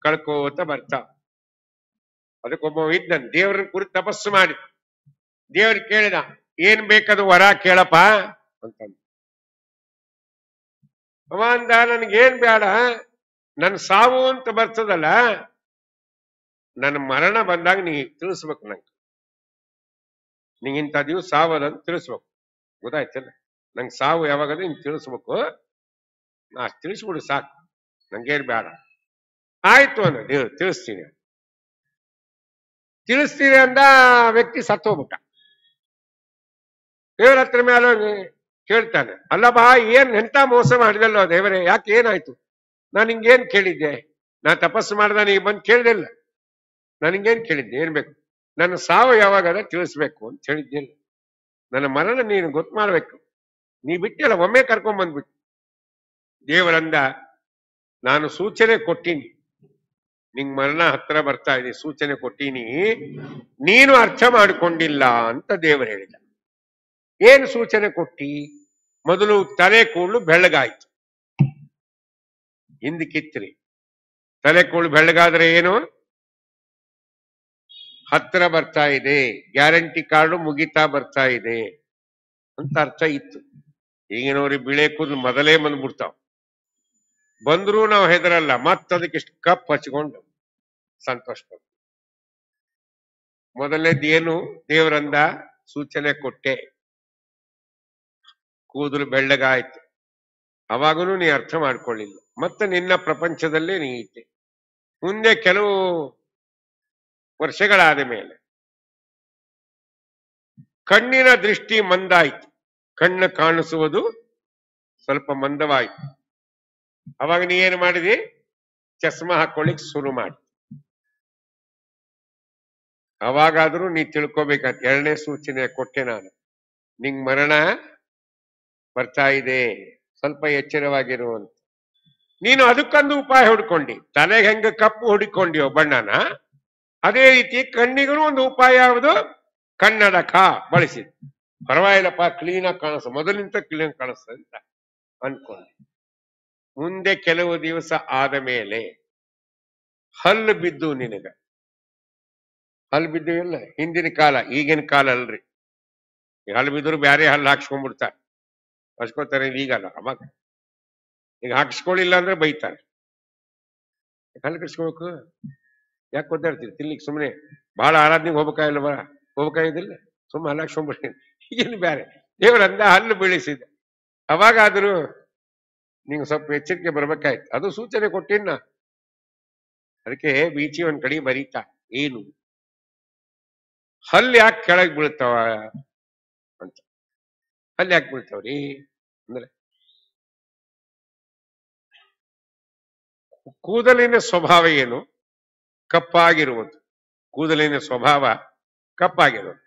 ಕಳ್ಕೋತ ಬರ್ತಾವ. ಅದಕ್ಕೊಬ್ಬ ಇದ್ದನ್ ದೇವ್ರನ್ನ ಕುರಿತು ತಪಸ್ಸು ಮಾಡಿ ದೇವ್ರ ಕೇಳಿದ, ಏನ್ ಬೇಕದು ವರ ಕೇಳಪ್ಪ ಅಂತಂದ. ಅವ ಅಂದ, ನನ್ಗೇನ್ ಬೇಡ, ನನ್ ಸಾವು ಅಂತ ಬರ್ತದಲ್ಲ, ನನ್ನ ಮರಣ ಬಂದಾಗ ನೀ ತಿಳಿಸ್ಬೇಕು, ನಿಂಗೆ ಇಂಥ ದಿವ್ಸ ಸಾವದಂತ ತಿಳಿಸ್ಬೇಕು. ಗೊತ್ತಾಯ್ತಲ್ಲ, ನಂಗೆ ಸಾವು ಯಾವಾಗದ ನಿಂಗೆ ತಿಳಿಸ್ಬೇಕು, ನಾ ತಿಳಿಸ್ಬಿಡು ಸಾಕು, ನಂಗೇನ್ ಬೇಡ. ಆಯ್ತು ಅಂದ ದೇವ್ರು, ತಿಳಿಸ್ತೀನಿ ಅಂದ. ವ್ಯಕ್ತಿ ಸತ್ತೋಗ್ಬಿಟ್ಟ. ದೇವ್ರ ಹತ್ರ ಮೇಲೆ ಕೇಳ್ತಾನೆ, ಅಲ್ಲ ಬಾ, ಏನ್ ಎಂತ ಮೋಸ ಮಾಡಿದಲ್ಲೋ ದೇವರೇ, ಯಾಕೆ ಏನಾಯ್ತು? ನಾನು ಹಿಂಗೇನ್ ಕೇಳಿದ್ದೆ? ನಾ ತಪಸ್ಸು ಮಾಡ್ದ ನೀ ಬಂದು ಕೇಳಿದೆಲ್ಲ, ನಾನು ಹಿಂಗೇನ್ ಕೇಳಿದ್ದೆ? ಏನ್ ಬೇಕು? ನನ್ನ ಸಾವು ಯಾವಾಗದ ತಿಳಿಸ್ಬೇಕು ಅಂತ ಹೇಳಿದ್ದಿಲ್ಲ, ನನ್ನ ಮರಣ ನೀನು ಗೊತ್ತು ಮಾಡ್ಬೇಕು. ನೀ ಬಿಟ್ಟಿಲ್ಲ, ಒಮ್ಮೆ ಕರ್ಕೊಂಡ್ ಬಂದ್ಬಿಟ್ಟು. ದೇವರಂದ, ನಾನು ಸೂಚನೆ ಕೊಟ್ಟೀನಿ, ನಿಂಗ್ ಮರಣ ಹತ್ರ ಬರ್ತಾ ಇದೆ, ಸೂಚನೆ ಕೊಟ್ಟೀನಿ, ನೀನು ಅರ್ಥ ಮಾಡಿಕೊಂಡಿಲ್ಲ ಅಂತ ದೇವರು ಹೇಳಿದ. ಏನು ಸೂಚನೆ ಕೊಟ್ಟಿ? ಮೊದಲು ತಲೆ ಕೂದಲು ಬೆಳ್ಳಗಾಯ್ತು, ಹಿಂದಕ್ಕಿತ್ರಿ. ತಲೆ ಕೂದಲು ಬೆಳ್ಳಗಾದ್ರೆ ಏನು? ಹತ್ರ ಬರ್ತಾ ಇದೆ, ಗ್ಯಾರಂಟಿ ಕಾರ್ಡು ಮುಗಿತಾ ಬರ್ತಾ ಇದೆ ಅಂತ ಅರ್ಥ ಇತ್ತು. ಈಗಿನವ್ರಿಗೆ ಬಿಳೆ ಕೂದಲು ಮೊದಲೇ ಬಂದ್ಬಿಡ್ತಾವ. ಬಂದ್ರು ನಾವು ಹೆದರಲ್ಲ, ಮತ್ತದಕ್ಕಿಷ್ಟು ಕಪ್ ಹಚ್ಕೊಂಡು ಸಂತೋಷ ಪಡ್ತೀವಿ. ಮೊದಲನೇದೇನು? ದೇವರಂದ ಸೂಚನೆ ಕೊಟ್ಟೆ, ಕೂದಲು ಬೆಳ್ಳಗಾಯ್ತು. ಅವಾಗನು ನೀ ಅರ್ಥ ಮಾಡ್ಕೊಳ್ಳಿಲ್ಲ, ಮತ್ತೆ ನಿನ್ನ ಪ್ರಪಂಚದಲ್ಲೇ ನೀ ಇದ್ದೆ. ಮುಂದೆ ಕೆಲವು ವರ್ಷಗಳಾದ ಮೇಲೆ ಕಣ್ಣಿನ ದೃಷ್ಟಿ ಮಂದಾಯ್ತು, ಕಣ್ಣು ಕಾಣಿಸುವುದು ಸ್ವಲ್ಪ ಮಂದವಾಯ್ತು. ಅವಾಗ ನೀ ಏನು ಮಾಡಿದಿ? ಚಸ್ಮಾ ಹಾಕೊಳ್ಳಿಕ್ ಶುರು ಮಾಡಿ. ಅವಾಗಾದ್ರೂ ನೀ ತಿಳ್ಕೊಬೇಕಂತ ಎರಡನೇ ಸೂಚನೆ ಕೊಟ್ಟೆ ನಾನು, ನಿಂಗ್ ಮರಣ ಬರ್ತಾ ಇದೆ, ಸ್ವಲ್ಪ ಎಚ್ಚರವಾಗಿರು ಅಂತ. ನೀನು ಅದಕ್ಕೊಂದು ಉಪಾಯ ಹುಡ್ಕೊಂಡಿ. ತಲೆಗೆ ಹೆಂಗ ಕಪ್ಪು ಹುಡುಕೊಂಡಿಯೋ ಬಣ್ಣನ, ಅದೇ ರೀತಿ ಕಣ್ಣಿಗೂ ಒಂದು ಉಪಾಯ ಯಾವುದು? ಕನ್ನಡಕ ಬಳಸಿದ್. ಪರವಾಗಿಲ್ಲಪ್ಪ, ಕ್ಲೀನಾಗಿ ಕಾಣಿಸ, ಮೊದಲಿಂದ ಕ್ಲೀನ್ ಕಾಣಿಸ್ತದೆ ಅಂತ ಅನ್ಕೊಂಡೆ. ಮುಂದೆ ಕೆಲವು ದಿವಸ ಆದ ಮೇಲೆ ಹಲ್ಲು ಬಿದ್ದು, ನಿನಗ ಹಲ್ಲು ಬಿದ್ದು ಇಲ್ಲ, ಹಿಂದಿನ ಕಾಲ, ಈಗಿನ ಕಾಲ ಅಲ್ರಿ. ಹಲ್ಲು ಬಿದ್ರು ಬ್ಯಾರೆ ಹಲ್ಲು ಹಾಕ್ಸ್ಕೊಂಡ್ಬಿಡ್ತಾರೆ, ಹಚ್ಕೋತಾರೆ. ಈಗಲ್ಲ, ಅವಾಗ ಈಗ ಹಾಕ್ಸ್ಕೊಳ್ಳಿಲ್ಲ ಅಂದ್ರೆ ಬೈತಾರೆ. ಹಲ್ಲು ಕಟ್ಸ್ಕೊಬೇಕು, ಯಾಕೆ ಒದ್ದಾಡ್ತೀರಿ? ತಿನ್ಲಿಕ್ಕೆ ಸುಮ್ಮನೆ ಬಹಳ ಆರಾಧನೆಗೆ ಹೋಗ್ಬೇಕಾಗಿದ್ದಿಲ್ಲ, ಸುಮ್ಮನೆ ಹಲ್ಲು ಹಾಕ್ಸ್ಕೊಂಡ್ಬಿಡ್ತೀನಿ. ಈಗೇನು ಬ್ಯಾರೆ ದೇವರಂದ ಹಲ್ಲು ಬೀಳಿಸಿದ. ಅವಾಗಾದ್ರೂ ನಿಂಗೆ ಸ್ವಲ್ಪ ಎಚ್ಚರಿಕೆ ಬರ್ಬೇಕಾಯ್ತು. ಅದು ಸೂಚನೆ ಕೊಟ್ಟಿನ. ಅದಕ್ಕೆ ಬೀಚಿ ಒಂದ್ ಕಡೆ ಬರೀತಾ, ಏನು ಹಲ್ಲು ಯಾಕೆ ಕೆಳಗೆ ಬೀಳ್ತಾವ ಅಂತ. ಹಲ್ಲು ಯಾಕೆ ಬೀಳ್ತಾವ್ರಿ ಅಂದ್ರೆ, ಕೂದಲಿನ ಸ್ವಭಾವ ಏನು? ಕಪ್ಪಾಗಿರುವುದು. ಕೂದಲಿನ ಸ್ವಭಾವ ಕಪ್ಪಾಗಿರುವುದು.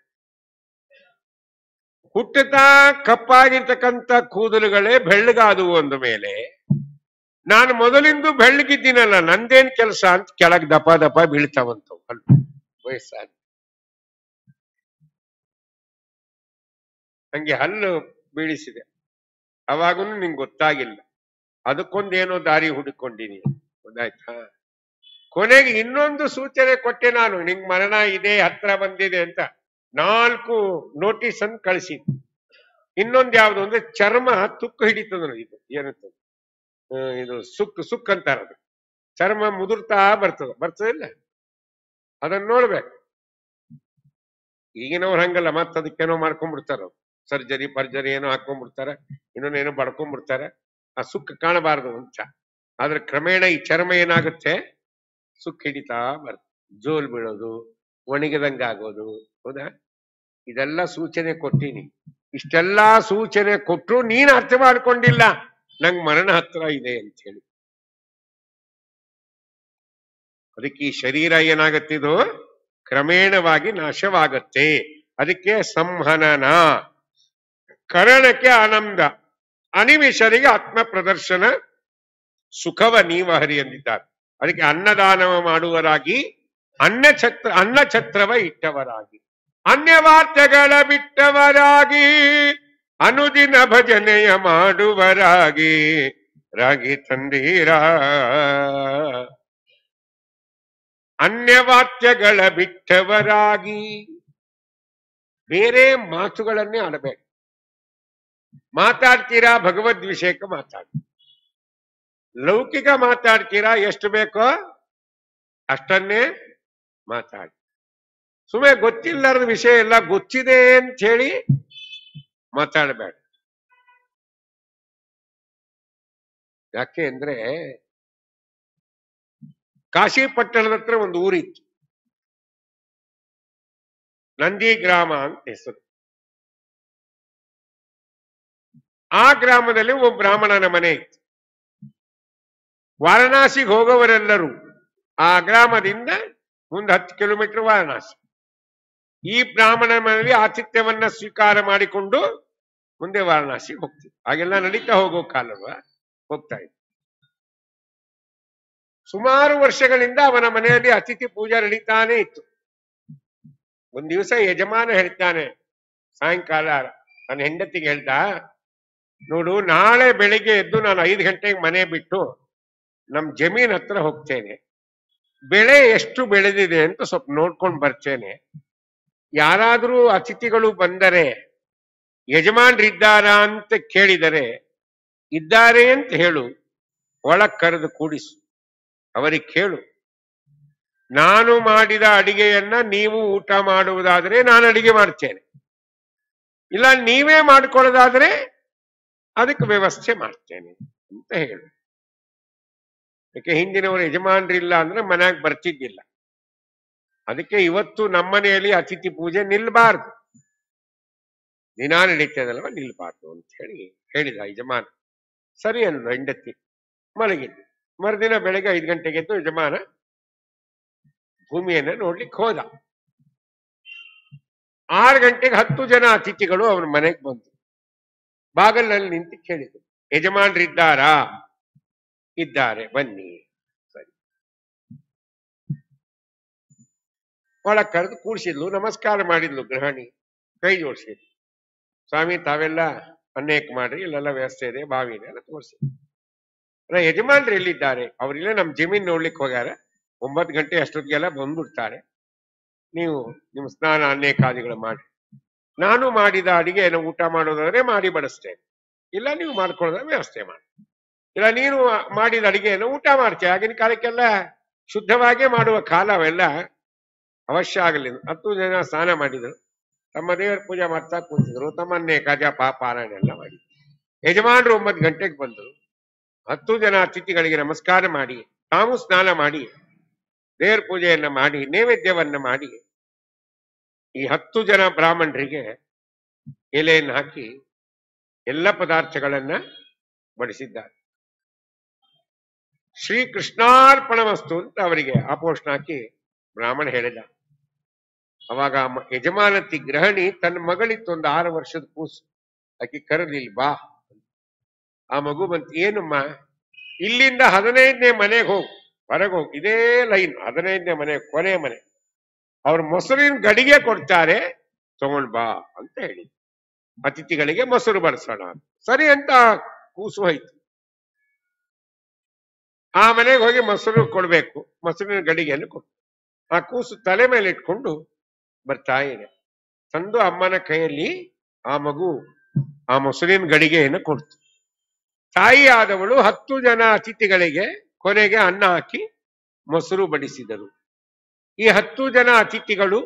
ಹುಟ್ಟುತ್ತಾ ಕಪ್ಪಾಗಿರ್ತಕ್ಕಂಥ ಕೂದಲುಗಳೇ ಬೆಳ್ಳಗಾದವು ಅಂದ ಮೇಲೆ, ನಾನು ಮೊದಲಿಂದು ಬೆಳ್ಳಗಿದ್ದೀನಲ್ಲ, ನಂದೇನ್ ಕೆಲಸ ಅಂತ ಕೆಳಗ್ ದಪ ದಪ ಬೀಳ್ತಾವಂತವು ಹಲ್ಲು ವಯಸ್ಸಾದ. ಹಂಗೆ ಹಲ್ಲು ಬೀಳಿಸಿದೆ. ಅವಾಗೂ ನಿಂಗೆ ಗೊತ್ತಾಗಿಲ್ಲ, ಅದಕ್ಕೊಂದೇನೋ ದಾರಿ ಹುಡುಕೊಂಡಿನಿ. ಗೊತ್ತಾಯ್ತಾ? ಕೊನೆಗೆ ಇನ್ನೊಂದು ಸೂಚನೆ ಕೊಟ್ಟೆ ನಾನು, ನಿಂಗ್ ಮರಣ ಇದೆ, ಹತ್ರ ಬಂದಿದೆ ಅಂತ 4 ನೋಟಿಸ್ ಅನ್ನು ಕಳಿಸಿದ್. ಇನ್ನೊಂದು ಯಾವ್ದು ಅಂದ್ರೆ, ಚರ್ಮ ತುಕ್ಕು ಹಿಡಿತದ. ಇದು ಏನಂತ, ಇದು ಸುಕ್ ಅಂತಾರ. ಚರ್ಮ ಮುದುರ್ತಾ ಬರ್ತದಿಲ್ಲ, ಅದನ್ನ ನೋಡ್ಬೇಕು. ಈಗಿನವ್ರು ಹಂಗಲ್ಲ, ಮತ್ತ ಅದಕ್ಕೇನೋ ಮಾಡ್ಕೊಂಡ್ಬಿಡ್ತಾರ, ಸರ್ಜರಿ ಪರ್ಜರಿ ಏನೋ ಹಾಕೊಂಡ್ಬಿಡ್ತಾರ, ಇನ್ನೊಂದೇನೋ ಬಡ್ಕೊಂಡ್ಬಿಡ್ತಾರ. ಆ ಸುಕ್ಕ ಕಾಣಬಾರದು ಅಂತ. ಆದ್ರೆ ಕ್ರಮೇಣ ಈ ಚರ್ಮ ಏನಾಗುತ್ತೆ, ಸುಕ್ ಹಿಡಿತಾ ಬರ್ತದೆ, ಜೋಲ್ ಬೀಳೋದು, ಒಣಗಿದಂಗಾಗೋದು. ಹೌದಾ? ಇದೆಲ್ಲ ಸೂಚನೆ ಕೊಟ್ಟಿನಿ. ಇಷ್ಟೆಲ್ಲಾ ಸೂಚನೆ ಕೊಟ್ಟರು ನೀನ್ ಅರ್ಥ ಮಾಡ್ಕೊಂಡಿಲ್ಲ, ನಂಗ್ ಮರಣ ಹತ್ರ ಇದೆ ಅಂತ ಹೇಳಿ. ಅದಕ್ಕೆ ಈ ಶರೀರ ಏನಾಗತ್ತಿದು, ಕ್ರಮೇಣವಾಗಿ ನಾಶವಾಗತ್ತೆ. ಅದಕ್ಕೆ ಸಂಹನನ, ಕರಣಕ್ಕೆ ಆನಂದ, ಅನಿಮಿಷರಿಗೆ ಆತ್ಮ ಪ್ರದರ್ಶನ, ಸುಖವ ನೀವಹರಿ ಎಂದಿದ್ದಾರೆ. ಅದಕ್ಕೆ ಅನ್ನದಾನವ ಮಾಡುವರಾಗಿ, ಅನ್ನ ಛತ್ರವ ಇಟ್ಟವರಾಗಿ. ಅನ್ಯವಾರ್ತೆಗಳ ಬಿಟ್ಟವರಾಗಿ ಅನುದಿನ ಭಜನೆಯ ಮಾಡುವರಾಗಿ ರಾಗಿ ತಂದೀರ. ಅನ್ಯವಾಕ್ಯಗಳ ಬಿಟ್ಟವರಾಗಿ, ಬೇರೆ ಮಾತುಗಳನ್ನೇ ಆಡಬೇಡಿ. ಮಾತಾಡ್ತೀರಾ ಭಗವದ್ವಿಷಯಕ ಮಾತಾಡಿ, ಲೌಕಿಕ ಮಾತಾಡ್ತೀರಾ ಎಷ್ಟು ಬೇಕೋ ಅಷ್ಟನ್ನೇ ಮಾತಾಡಿ. ಸುಮ್ಮನೆ ಗೊತ್ತಿಲ್ಲದ ವಿಷಯ ಎಲ್ಲ ಗೊತ್ತಿದೆ ಅಂತ ಹೇಳಿ ಮಾತಾಡಬೇಡ. ಯಾಕೆ ಅಂದ್ರೆ ಕಾಶಿ ಪಟ್ಟಣದ ಹತ್ರ ಒಂದು ಊರಿತ್ತು, ನಂದಿ ಗ್ರಾಮ ಅಂತ ಹೆಸರು. ಆ ಗ್ರಾಮದಲ್ಲಿ ಒಬ್ಬ ಬ್ರಾಹ್ಮಣನ ಮನೆ ಇತ್ತು. ವಾರಣಾಸಿಗೆ ಹೋಗೋವರೆಲ್ಲರೂ ಆ ಗ್ರಾಮದಿಂದ ಮುಂದೆ 10 ಕಿಲೋಮೀಟರ್ ವಾರಣಾಸಿ. ಈ ಬ್ರಾಹ್ಮಣ ಮನೆಯಲ್ಲಿ ಆತಿಥ್ಯವನ್ನ ಸ್ವೀಕಾರ ಮಾಡಿಕೊಂಡು ಮುಂದೆ ವಾರಣಾಸಿಗೆ ಹೋಗ್ತಿದ್ರು. ಹಾಗೆಲ್ಲ ನಡೀತಾ ಹೋಗೋ ಕಾಲವ ಹೋಗ್ತಾ ಇತ್ತು. ಸುಮಾರು ವರ್ಷಗಳಿಂದ ಅವನ ಮನೆಯಲ್ಲಿ ಅತಿಥಿ ಪೂಜೆ ನಡೀತಾನೆ ಇತ್ತು. ಒಂದ್ ದಿವಸ ಯಜಮಾನ ಹೇಳ್ತಾನೆ, ಸಾಯಂಕಾಲ ನನ್ನ ಹೆಂಡತಿಗೆ ಹೇಳ್ದ, ನೋಡು ನಾಳೆ ಬೆಳಿಗ್ಗೆ ಎದ್ದು ನಾನು 5 ಗಂಟೆಗೆ ಮನೆ ಬಿಟ್ಟು ನಮ್ ಜಮೀನ್ ಹತ್ರ ಹೋಗ್ತೇನೆ, ಬೆಳೆ ಎಷ್ಟು ಬೆಳೆದಿದೆ ಅಂತ ಸ್ವಲ್ಪ ನೋಡ್ಕೊಂಡು ಬರ್ತೇನೆ. ಯಾರಾದ್ರೂ ಅತಿಥಿಗಳು ಬಂದರೆ ಯಜಮಾನ್ರಿದ್ದಾರಾ ಅಂತ ಕೇಳಿದರೆ ಇದ್ದಾರೆ ಅಂತ ಹೇಳು, ಒಳಗ್ ಕರೆದು ಕೂಡಿಸು, ಅವರಿಗೆ ಕೇಳು, ನಾನು ಮಾಡಿದ ಅಡಿಗೆಯನ್ನ ನೀವು ಊಟ ಮಾಡುವುದಾದರೆ ನಾನು ಅಡಿಗೆ ಮಾಡ್ತೇನೆ, ಇಲ್ಲ ನೀವೇ ಮಾಡ್ಕೊಳ್ಳೋದಾದ್ರೆ ಅದಕ್ಕೆ ವ್ಯವಸ್ಥೆ ಮಾಡ್ತೇನೆ ಅಂತ ಹೇಳು. ಯಾಕೆ ಹಿಂದಿನವರು ಯಜಮಾನ್ರಿಲ್ಲ ಅಂದ್ರೆ ಮನ್ಯಾಗ ಬರ್ತಿದ್ದಿಲ್ಲ. ಅದಕ್ಕೆ ಇವತ್ತು ನಮ್ಮನೆಯಲ್ಲಿ ಅತಿಥಿ ಪೂಜೆ ನಿಲ್ಬಾರ್ದು, ದಿನ ನಡೀತದಲ್ವ, ನಿಲ್ಬಾರ್ದು ಅಂತ ಹೇಳಿದ ಯಜಮಾನ. ಸರಿ ಅಂದ್ರು ಹೆಂಡತಿ, ಮಲಗಿದ್ದು. ಮರುದಿನ ಬೆಳಗ್ಗೆ 5 ಗಂಟೆಗೆ ಎದ್ದು ಯಜಮಾನ ಭೂಮಿಯನ್ನ ನೋಡ್ಲಿಕ್ಕೆ ಹೋದ. 6 ಗಂಟೆಗೆ 10 ಜನ ಅತಿಥಿಗಳು ಅವನ ಮನೆಗೆ ಬಂದ್ರು. ಬಾಗಲಲ್ಲಿ ನಿಂತು ಕೇಳಿದ್ರು, ಯಜಮಾನ್ರಿದ್ದಾರಾ? ಇದ್ದಾರೆ, ಬನ್ನಿ. ಸರಿ, ಒಳಗ್ ಕರೆದು ಕೂಡಿಸಿದ್ಲು, ನಮಸ್ಕಾರ ಮಾಡಿದ್ಲು ಗೃಹಿಣಿ, ಕೈ ಜೋಡಿಸಿದ್ಲು. ಸ್ವಾಮಿ ತಾವೆಲ್ಲ ಅನೇಕ ಮಾಡ್ರಿ, ಇಲ್ಲೆಲ್ಲ ವ್ಯವಸ್ಥೆ ಇದೆ, ಬಾವಿ ಇದೆ ಎಲ್ಲ ತೋರಿಸಿ. ಯಜಮಾನ್ರು ಎಲ್ಲಿದ್ದಾರೆ? ಅವ್ರಿಲ್ಲ ನಮ್ ಜಮೀನ್ ನೋಡ್ಲಿಕ್ಕೆ ಹೋಗ್ಯಾರ, 9 ಗಂಟೆ ಅಷ್ಟೊತ್ತಿಗೆಲ್ಲ ಬಂದ್ಬಿಡ್ತಾರೆ. ನೀವು ನಿಮ್ಮ ಸ್ನಾನ ಅನೇಕಾದಿಗಳು ಮಾಡಿ, ನಾನು ಮಾಡಿದ ಅಡಿಗೆಯನ್ನು ಊಟ ಮಾಡೋದಾದ್ರೆ ಮಾಡಿ ಬಡಿಸ್ತೇನೆ, ಇಲ್ಲ ನೀವು ಮಾಡ್ಕೊಳ್ಳೋದ್ರೆ ವ್ಯವಸ್ಥೆ ಮಾಡಿ, ಇಲ್ಲ ನೀನು ಮಾಡಿದ ಅಡಿಗೆಯನ್ನು ಊಟ ಮಾಡ್ತೇವೆ. ಆಗಿನ ಕಾಲಕ್ಕೆಲ್ಲ ಶುದ್ಧವಾಗೇ ಮಾಡುವ ಕಾಲ ಅವೆಲ್ಲ ಅವಶ್ಯ ಆಗಲಿಲ್ಲ. 10 ಜನ ಸ್ನಾನ ಮಾಡಿದ್ರು, ತಮ್ಮ ದೇವರ ಪೂಜೆ ಮಾಡ್ತಾ ಕೂತಿದ್ರು, ತಮ್ಮನ್ನೇ ಗಜ ಪಾರಾಯಣ ಎಲ್ಲ ಮಾಡಿದ್ರು. ಯಜಮಾನರು 9 ಗಂಟೆಗೆ ಬಂದರು. 10 ಜನ ಅತಿಥಿಗಳಿಗೆ ನಮಸ್ಕಾರ ಮಾಡಿ, ತಾವು ಸ್ನಾನ ಮಾಡಿ, ದೇವರ ಪೂಜೆಯನ್ನ ಮಾಡಿ, ನೈವೇದ್ಯವನ್ನ ಮಾಡಿ, ಈ 10 ಜನ ಬ್ರಾಹ್ಮಣರಿಗೆ ಎಲೆಯನ್ನು ಹಾಕಿ ಎಲ್ಲ ಪದಾರ್ಥಗಳನ್ನ ಬಡಿಸಿದ್ದಾರೆ. ಶ್ರೀ ಕೃಷ್ಣಾರ್ಪಣ ವಸ್ತು ಅಂತ ಅವರಿಗೆ ಆಪೋಷಣ ಹಾಕಿ ಬ್ರಾಹ್ಮಣ ಹೇಳಿದ. ಅವಾಗ ಯಜಮಾನತಿ ಗೃಹಿಣಿ ತನ್ನ ಮಗಳಿತ್ತು, ಒಂದು 6 ವರ್ಷದ ಕೂಸು, ಆಕಿ ಕರೆದಿಲ್ ಬಾ. ಆ ಮಗು ಬಂತು, ಏನಮ್ಮ? ಇಲ್ಲಿಂದ 15ನೇ ಮನೆಗೆ ಹೋಗು, ಹೊರಗೆ ಹೋಗು, ಇದೇ ಲೈನ್ 15ನೇ ಮನೆ, ಕೊನೆ ಮನೆ, ಅವ್ರ ಮೊಸರಿನ ಗಡಿಗೆ ಕೊಡ್ತಾರೆ, ತಗೊಂಡ್ ಬಾ ಅಂತ ಹೇಳಿ ಅತಿಥಿಗಳಿಗೆ ಮೊಸರು ಬಡಿಸೋಣ. ಸರಿ ಅಂತ ಕೂಸು ಹೋಯ್ತು. ಆ ಮನೆಗೆ ಹೋಗಿ ಮೊಸರು ಕೊಡ್ಬೇಕು, ಮೊಸರಿನ ಗಡಿಗೆಯನ್ನು ಕೊಟ್ಟು ಆ ಕೂಸು ತಲೆ ಮೇಲೆ ಇಟ್ಕೊಂಡು ಬರ್ತಾ ಇದೆ. ತಂದು ಅಮ್ಮನ ಕೈಯಲ್ಲಿ ಆ ಮಗು ಆ ಮೊಸರಿನ ಗಡಿಗೆಯನ್ನು ಕೊಡ್ತು. ತಾಯಿ ಆದವಳು 10 ಜನ ಅತಿಥಿಗಳಿಗೆ ಕೊನೆಗೆ ಅನ್ನ ಹಾಕಿ ಮೊಸರು ಬಡಿಸಿದರು. ಈ 10 ಜನ ಅತಿಥಿಗಳು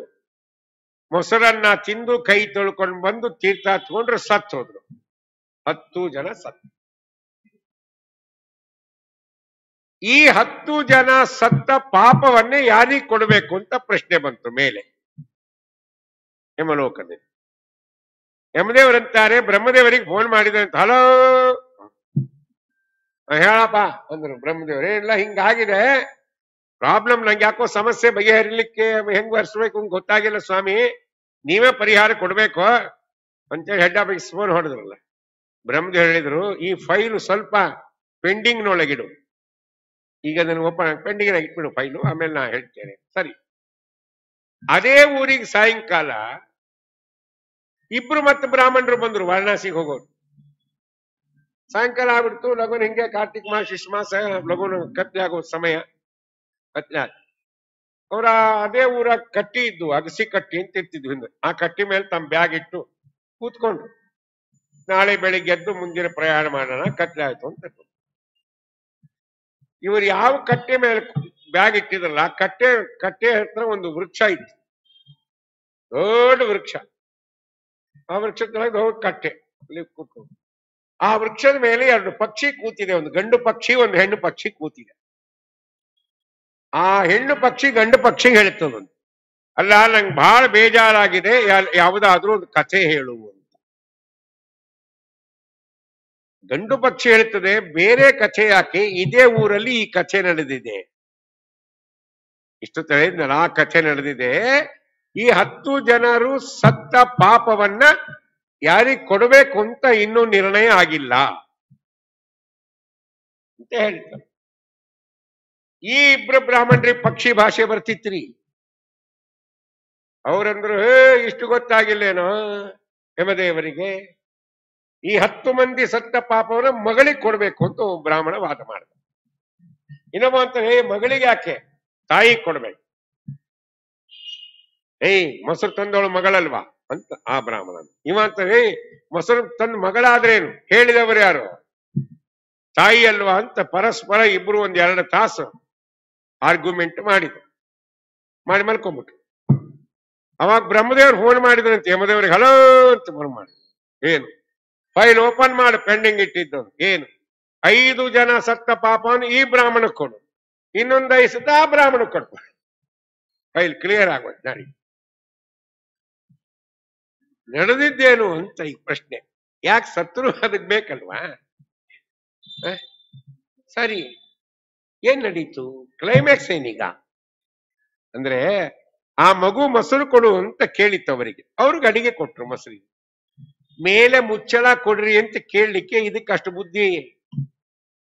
ಮೊಸರನ್ನ ತಿಂದು ಕೈ ತೊಳ್ಕೊಂಡು ಬಂದು ತೀರ್ಥ ತಗೊಂಡ್ರು, ಸತ್ತು ಹೋದ್ರು. 10 ಜನ ಸತ್ತು. ಈ 10 ಜನ ಸತ್ತ ಪಾಪವನ್ನೇ ಯಾರಿಗೆ ಕೊಡಬೇಕು ಅಂತ ಪ್ರಶ್ನೆ ಬಂತು ಮೇಲೆ ಯಮಲೋಕದಲ್ಲಿ. ಯಮದೇವರಂತಾರೆ, ಬ್ರಹ್ಮದೇವರಿಗೆ ಫೋನ್ ಮಾಡಿದಂತ, ಹಲೋ ಹೇಳಪ್ಪ ಅಂದ್ರು. ಬ್ರಹ್ಮದೇವರೇ, ಇಲ್ಲ ಹಿಂಗಾಗಿದೆ ಪ್ರಾಬ್ಲಮ್, ನಂಗೆ ಯಾಕೋ ಸಮಸ್ಯೆ ಬಗೆಹರಿಲಿಕ್ಕೆ ಹೆಂಗ್ ಹರಿಸ್ಬೇಕು ಅಂತ ಗೊತ್ತಾಗಿಲ್ಲ ಸ್ವಾಮಿ, ನೀವೇ ಪರಿಹಾರ ಕೊಡ್ಬೇಕು ಅಂತೇಳಿ ಹೆಡ್ ಆಫೀಸ್ ಫೋನ್ ಹೊಡೆದ್ರಲ್ಲ. ಬ್ರಹ್ಮದೇವ್ ಹೇಳಿದ್ರು, ಈ ಫೈಲು ಸ್ವಲ್ಪ ಪೆಂಡಿಂಗ್ ನೊಳಗಿಡು, ಈಗ ಅದನ್ನು ಪೆಂಡಿಂಗ್ ಇಟ್ಬಿಡು ಫೈಲು, ಆಮೇಲೆ ನಾ ಹೇಳ್ತೇನೆ. ಸರಿ, ಅದೇ ಊರಿಗೆ ಸಾಯಂಕಾಲ ಇಬ್ರು ಮತ್ತೆ ಬ್ರಾಹ್ಮಣರು ಬಂದ್ರು ವಾರಣಾಸಿಗೆ ಹೋಗೋರು. ಸಾಯಂಕಾಲ ಆಗ್ಬಿಡ್ತು, ಲಗುನ್ ಹಿಂಗೆ ಕಾರ್ತಿಕ್ ಮಾಸ ಶಿಶು ಮಾಸ ಲಗುನ್ ಕತ್ಲೆ ಆಗೋ ಸಮಯ. ಕತ್ಲೆ ಅವರ ಅದೇ ಊರ ಕಟ್ಟಿ ಇದ್ದು, ಅಗಸಿ ಕಟ್ಟಿ ಅಂತ ಇರ್ತಿದ್ವು ಹಿಂದೆ. ಆ ಕಟ್ಟಿ ಮೇಲೆ ತಮ್ಮ ಬ್ಯಾಗ್ ಇಟ್ಟು ಕೂತ್ಕೊಂಡ್ರು. ನಾಳೆ ಬೆಳಿಗ್ಗೆ ಎದ್ದು ಮುಂದಿನ ಪ್ರಯಾಣ ಮಾಡೋಣ, ಕತ್ಲೆ ಆಯ್ತು ಅಂತ. ಇವರು ಯಾವ ಕಟ್ಟೆ ಮೇಲೆ ಬ್ಯಾಗ್ ಇಟ್ಟಿದ್ರಲ್ಲ, ಕಟ್ಟೆ ಹತ್ರ ಒಂದು ವೃಕ್ಷ ಇತ್ತು, ದೊಡ್ಡ ವೃಕ್ಷ. ಆ ವೃಕ್ಷದ ದೊಡ್ಡ ಕಟ್ಟೆ ಅಲ್ಲಿ ಕೂತ್ಕೊಂಡು, ಆ ವೃಕ್ಷದ ಮೇಲೆ 2 ಪಕ್ಷಿ ಕೂತಿದೆ. ಒಂದು ಗಂಡು ಪಕ್ಷಿ, ಒಂದು ಹೆಣ್ಣು ಪಕ್ಷಿ ಕೂತಿದೆ. ಆ ಹೆಣ್ಣು ಪಕ್ಷಿ ಗಂಡು ಪಕ್ಷಿಗೆ ಹೇಳ್ತದೊಂದು, ಅಲ್ಲ ನಂಗೆ ಬಹಳ ಬೇಜಾರಾಗಿದೆ, ಯಾವುದಾದ್ರೂ ಒಂದು ಕಥೆ ಹೇಳು ಅಂತ. ಗಂಡು ಪಕ್ಷಿ ಹೇಳ್ತದೆ, ಬೇರೆ ಕಥೆ ಯಾಕೆ, ಇದೇ ಊರಲ್ಲಿ ಈ ಕಥೆ ನಡೆದಿದೆ. ಇಷ್ಟು ತಿಳಿದ ಆ ಕಥೆ ನಡೆದಿದೆ. ಈ 10 ಜನರು ಸತ್ತ ಪಾಪವನ್ನ ಯಾರಿಗೆ ಕೊಡಬೇಕು ಅಂತ ಇನ್ನೂ ನಿರ್ಣಯ ಆಗಿಲ್ಲ ಅಂತ ಹೇಳ್ತಾರೆ. ಈ ಇಬ್ರು ಬ್ರಾಹ್ಮಣರಿಗೆ ಪಕ್ಷಿ ಭಾಷೆ ಬರ್ತಿತ್ರಿ. ಅವರಂದ್ರು, ಇಷ್ಟು ಗೊತ್ತಾಗಿಲ್ಲೇನೋ ಯಮದೇವರಿಗೆ, ಈ 10 ಮಂದಿ ಸತ್ತ ಪಾಪವನ್ನ ಮಗಳಿಗೆ ಕೊಡ್ಬೇಕು ಅಂತ ಬ್ರಾಹ್ಮಣ ವಾದ ಮಾಡಿದ. ಇನ್ನೊಬ್ಬ ಅಂತಾರೆ, ಮಗಳಿಗೆ ಯಾಕೆ, ತಾಯಿ ಕೊಡ್ಬೇಕು. ಮೊಸರು ತಂದವಳು ಮಗಳಲ್ವಾ ಅಂತ ಆ ಬ್ರಾಹ್ಮಣ. ಇವ ಅಂತಾರೆ, ಮೊಸರು ತಂದ ಮಗಳಾದ್ರೇನು, ಹೇಳಿದವರು ಯಾರು, ತಾಯಿ ಅಲ್ವಾ ಅಂತ ಪರಸ್ಪರ ಇಬ್ರು 1-2 ತಾಸು ಆರ್ಗ್ಯುಮೆಂಟ್ ಮಾಡಿದ್ರು. ಮಾಡಿ ಮಲ್ಕೊಂಡ್ಬಿಟ್ರು. ಅವಾಗ ಬ್ರಹ್ಮದೇವ್ರು ಫೋನ್ ಮಾಡಿದ್ರಂತೆ ಯಮದೇವ್ರಿಗೆ. ಹಲೋ ಅಂತ ಫೋನ್ ಮಾಡಿದ್ರು. ಏನು, ಫೈಲ್ ಓಪನ್ ಮಾಡಿ, ಪೆಂಡಿಂಗ್ ಇಟ್ಟಿದ್ದು. ಏನು, 5 ಜನ ಸತ್ತ ಪಾಪವನ್ನು ಈ ಬ್ರಾಹ್ಮಣ ಕೊಡು, ಇನ್ನೊಂದು 5 ಸತ್ತ ಆ ಬ್ರಾಹ್ಮಣ ಕೊಡು, ಫೈಲ್ ಕ್ಲಿಯರ್ ಆಗೋದು. ನಾಡಿ ನಡೆದಿದ್ದೇನು ಅಂತ ಈ ಪ್ರಶ್ನೆ. ಯಾಕೆ ಸತ್ರು ಅದಕ್ಕೆ ಬೇಕಲ್ವಾ? ಸರಿ, ಏನ್ ನಡೀತು, ಕ್ಲೈಮ್ಯಾಕ್ಸ್ ಏನೀಗ ಅಂದ್ರೆ, ಆ ಮಗು ಮೊಸರು ಕೊಡು ಅಂತ ಕೇಳಿತ್ತು ಅವರಿಗೆ. ಅವ್ರಿಗೆ ಅಡಿಗೆ ಕೊಟ್ರು ಮೊಸರಿಗೆ. ಮೇಲೆ ಮುಚ್ಚಳ ಕೊಡ್ರಿ ಅಂತ ಕೇಳಲಿಕ್ಕೆ ಇದಕ್ಕೆ ಅಷ್ಟು ಬುದ್ಧಿ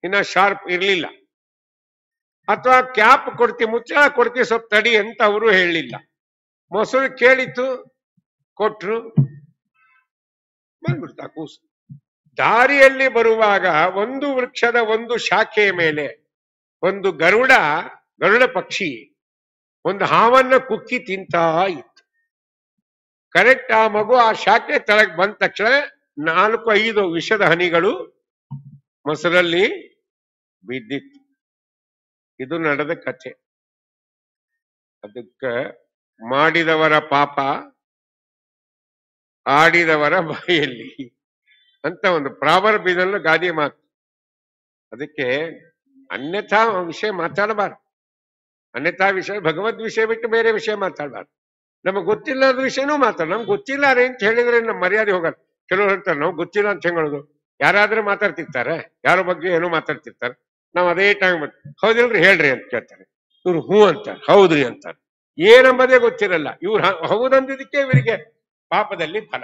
ಇನ್ನ ಶಾರ್ಪ್ ಇರ್ಲಿಲ್ಲ. ಅಥವಾ ಕ್ಯಾಪ್ ಕೊಡ್ತಿ, ಮುಚ್ಚಳ ಕೊಡ್ತಿ, ಸ್ವಲ್ಪ ತಡಿ ಅಂತ ಅವರು ಹೇಳಲಿಲ್ಲ. ಮೊಸರು ಕೇಳಿತ್ತು, ಕೊಟ್ರು, ಬಂದ್ಬಿಡ್ತಾ ಕೂಸು. ದಾರಿಯಲ್ಲಿ ಬರುವಾಗ ಒಂದು ವೃಕ್ಷದ ಒಂದು ಶಾಖೆಯ ಮೇಲೆ ಒಂದು ಗರುಡ ಪಕ್ಷಿ ಒಂದು ಹಾವನ್ನ ಕುಕ್ಕಿ ತಿಂತಾ ಇತ್ತು. ಕರೆಕ್ಟ್ ಆ ಮಗು ಆ ಶಾಖೆ ತೆಳಗ್ ಬಂದ ತಕ್ಷಣ 4-5 ವಿಷದ ಹನಿಗಳು ಮೊಸರಲ್ಲಿ ಬಿದ್ದಿತ್ತು. ಇದು ನಡೆದ ಕಥೆ. ಅದಕ್ಕೆ ಮಾಡಿದವರ ಪಾಪ ಆಡಿದವರ ಬಾಯಲ್ಲಿ ಅಂತ ಒಂದು ಪ್ರಾವರ್ಬ್ ಇದನ್ನು ಗಾದೆ ಮಾತು. ಅದಕ್ಕೆ ಅನ್ಯಥಾ ವಿಷಯ ಮಾತಾಡಬಾರ್ದು. ಅನ್ಯಥಾ ವಿಷಯ, ಭಗವದ್ ವಿಷಯ ಬಿಟ್ಟು ಬೇರೆ ವಿಷಯ ಮಾತಾಡಬಾರ್ದು. ನಮಗ್ ಗೊತ್ತಿಲ್ಲದ ವಿಷಯನೂ ಮಾತಾಡ. ನಮ್ಗೆ ಗೊತ್ತಿಲ್ಲ ರೀ ಅಂತ ಹೇಳಿದ್ರೆ ನಮ್ಮ ಮರ್ಯಾದೆ ಹೋಗಲ್ಲ. ಕೆಲವ್ರು ಹೇಳ್ತಾರೆ, ನಾವು ಗೊತ್ತಿಲ್ಲ ಅಂತ ಹೇಳೋದು. ಯಾರಾದ್ರೂ ಮಾತಾಡ್ತಿರ್ತಾರೆ, ಯಾರ ಬಗ್ಗೆ ಏನೋ ಮಾತಾಡ್ತಿರ್ತಾರೆ. ನಾವ್ ಅದೇ ಟೈಮ್ ಹೌದಿಲ್ರಿ ಹೇಳ್ರಿ ಅಂತ ಕೇಳ್ತಾರೆ. ಇವ್ರು ಹೂ ಅಂತಾರೆ, ಹೌದ್ರಿ ಅಂತಾರೆ. ಏನಂಬದೇ ಗೊತ್ತಿರಲ್ಲ. ಇವ್ರು ಹೌದಂದಿದ್ದಕ್ಕೆ ಇವರಿಗೆ ಪಾಪದಲ್ಲಿ ಫಲ.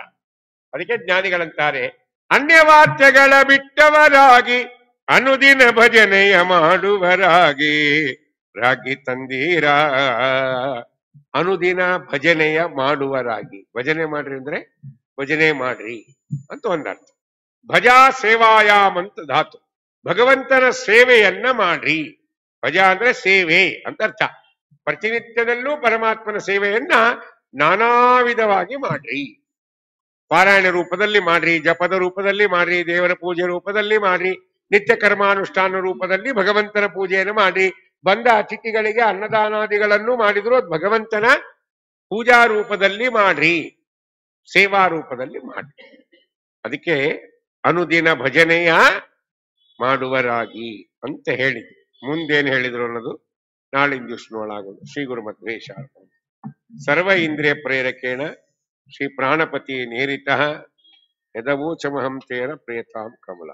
ಅದಕ್ಕೆ ಜ್ಞಾನಿಗಳಂತಾರೆ, ಅನ್ಯವಾದ್ಯಗಳ ಬಿಟ್ಟವರಾಗಿ ಅನುದಿನ ಭಜನೆಯ ಮಾಡುವರಾಗಿ ರಾಗಿ ತಂದೀರ. ಅನುದಿನ ಭಜನೆಯ ಮಾಡುವರಾಗಿ, ಭಜನೆ ಮಾಡ್ರಿ ಅಂದ್ರೆ ಭಜನೆ ಮಾಡ್ರಿ ಅಂತ ಒಂದರ್ಥ. ಭಜಾ ಸೇವಾಯಾಮ್ ಅಂತ ಧಾತು, ಭಗವಂತನ ಸೇವೆಯನ್ನ ಮಾಡ್ರಿ. ಭಜ ಅಂದ್ರೆ ಸೇವೆ ಅಂತ ಅರ್ಥ. ಪ್ರತಿನಿತ್ಯದಲ್ಲೂ ಪರಮಾತ್ಮನ ಸೇವೆಯನ್ನ ನಾನಾ ವಿಧವಾಗಿ ಮಾಡ್ರಿ. ಪಾರಾಯಣ ರೂಪದಲ್ಲಿ ಮಾಡ್ರಿ, ಜಪದ ರೂಪದಲ್ಲಿ ಮಾಡ್ರಿ, ದೇವರ ಪೂಜೆ ರೂಪದಲ್ಲಿ ಮಾಡ್ರಿ, ನಿತ್ಯ ಕರ್ಮಾನುಷ್ಠಾನ ರೂಪದಲ್ಲಿ ಭಗವಂತನ ಪೂಜೆಯನ್ನು ಮಾಡ್ರಿ. ಬಂದ ಅತಿಥಿಗಳಿಗೆ ಅನ್ನದಾನಾದಿಗಳನ್ನು ಮಾಡಿದ್ರು ಅದು ಭಗವಂತನ ಪೂಜಾ ರೂಪದಲ್ಲಿ ಮಾಡ್ರಿ, ಸೇವಾ ರೂಪದಲ್ಲಿ ಮಾಡ್ರಿ. ಅದಕ್ಕೆ ಅನುದಿನ ಭಜನೆಯ ಮಾಡುವರಾಗಿ ಅಂತ ಹೇಳಿದ್ರು. ಮುಂದೇನು ಹೇಳಿದ್ರು ಅನ್ನೋದು ನಾಳಿನ ದಿವಸ ನೋಡಾಗೋದು. ಶ್ರೀ ಗುರು ಮಧ್ವೇಶ ಸರ್ವ ಇಂದ್ರಿಯ ಪ್ರೇರಕೇಣ ಶ್ರೀ ಪ್ರಾಣಪತಿ ನೇರಿತಃ ಯದವೋಚಮಹಂ ತೇನ ಪ್ರೇತಾಂ ಕಮಲ.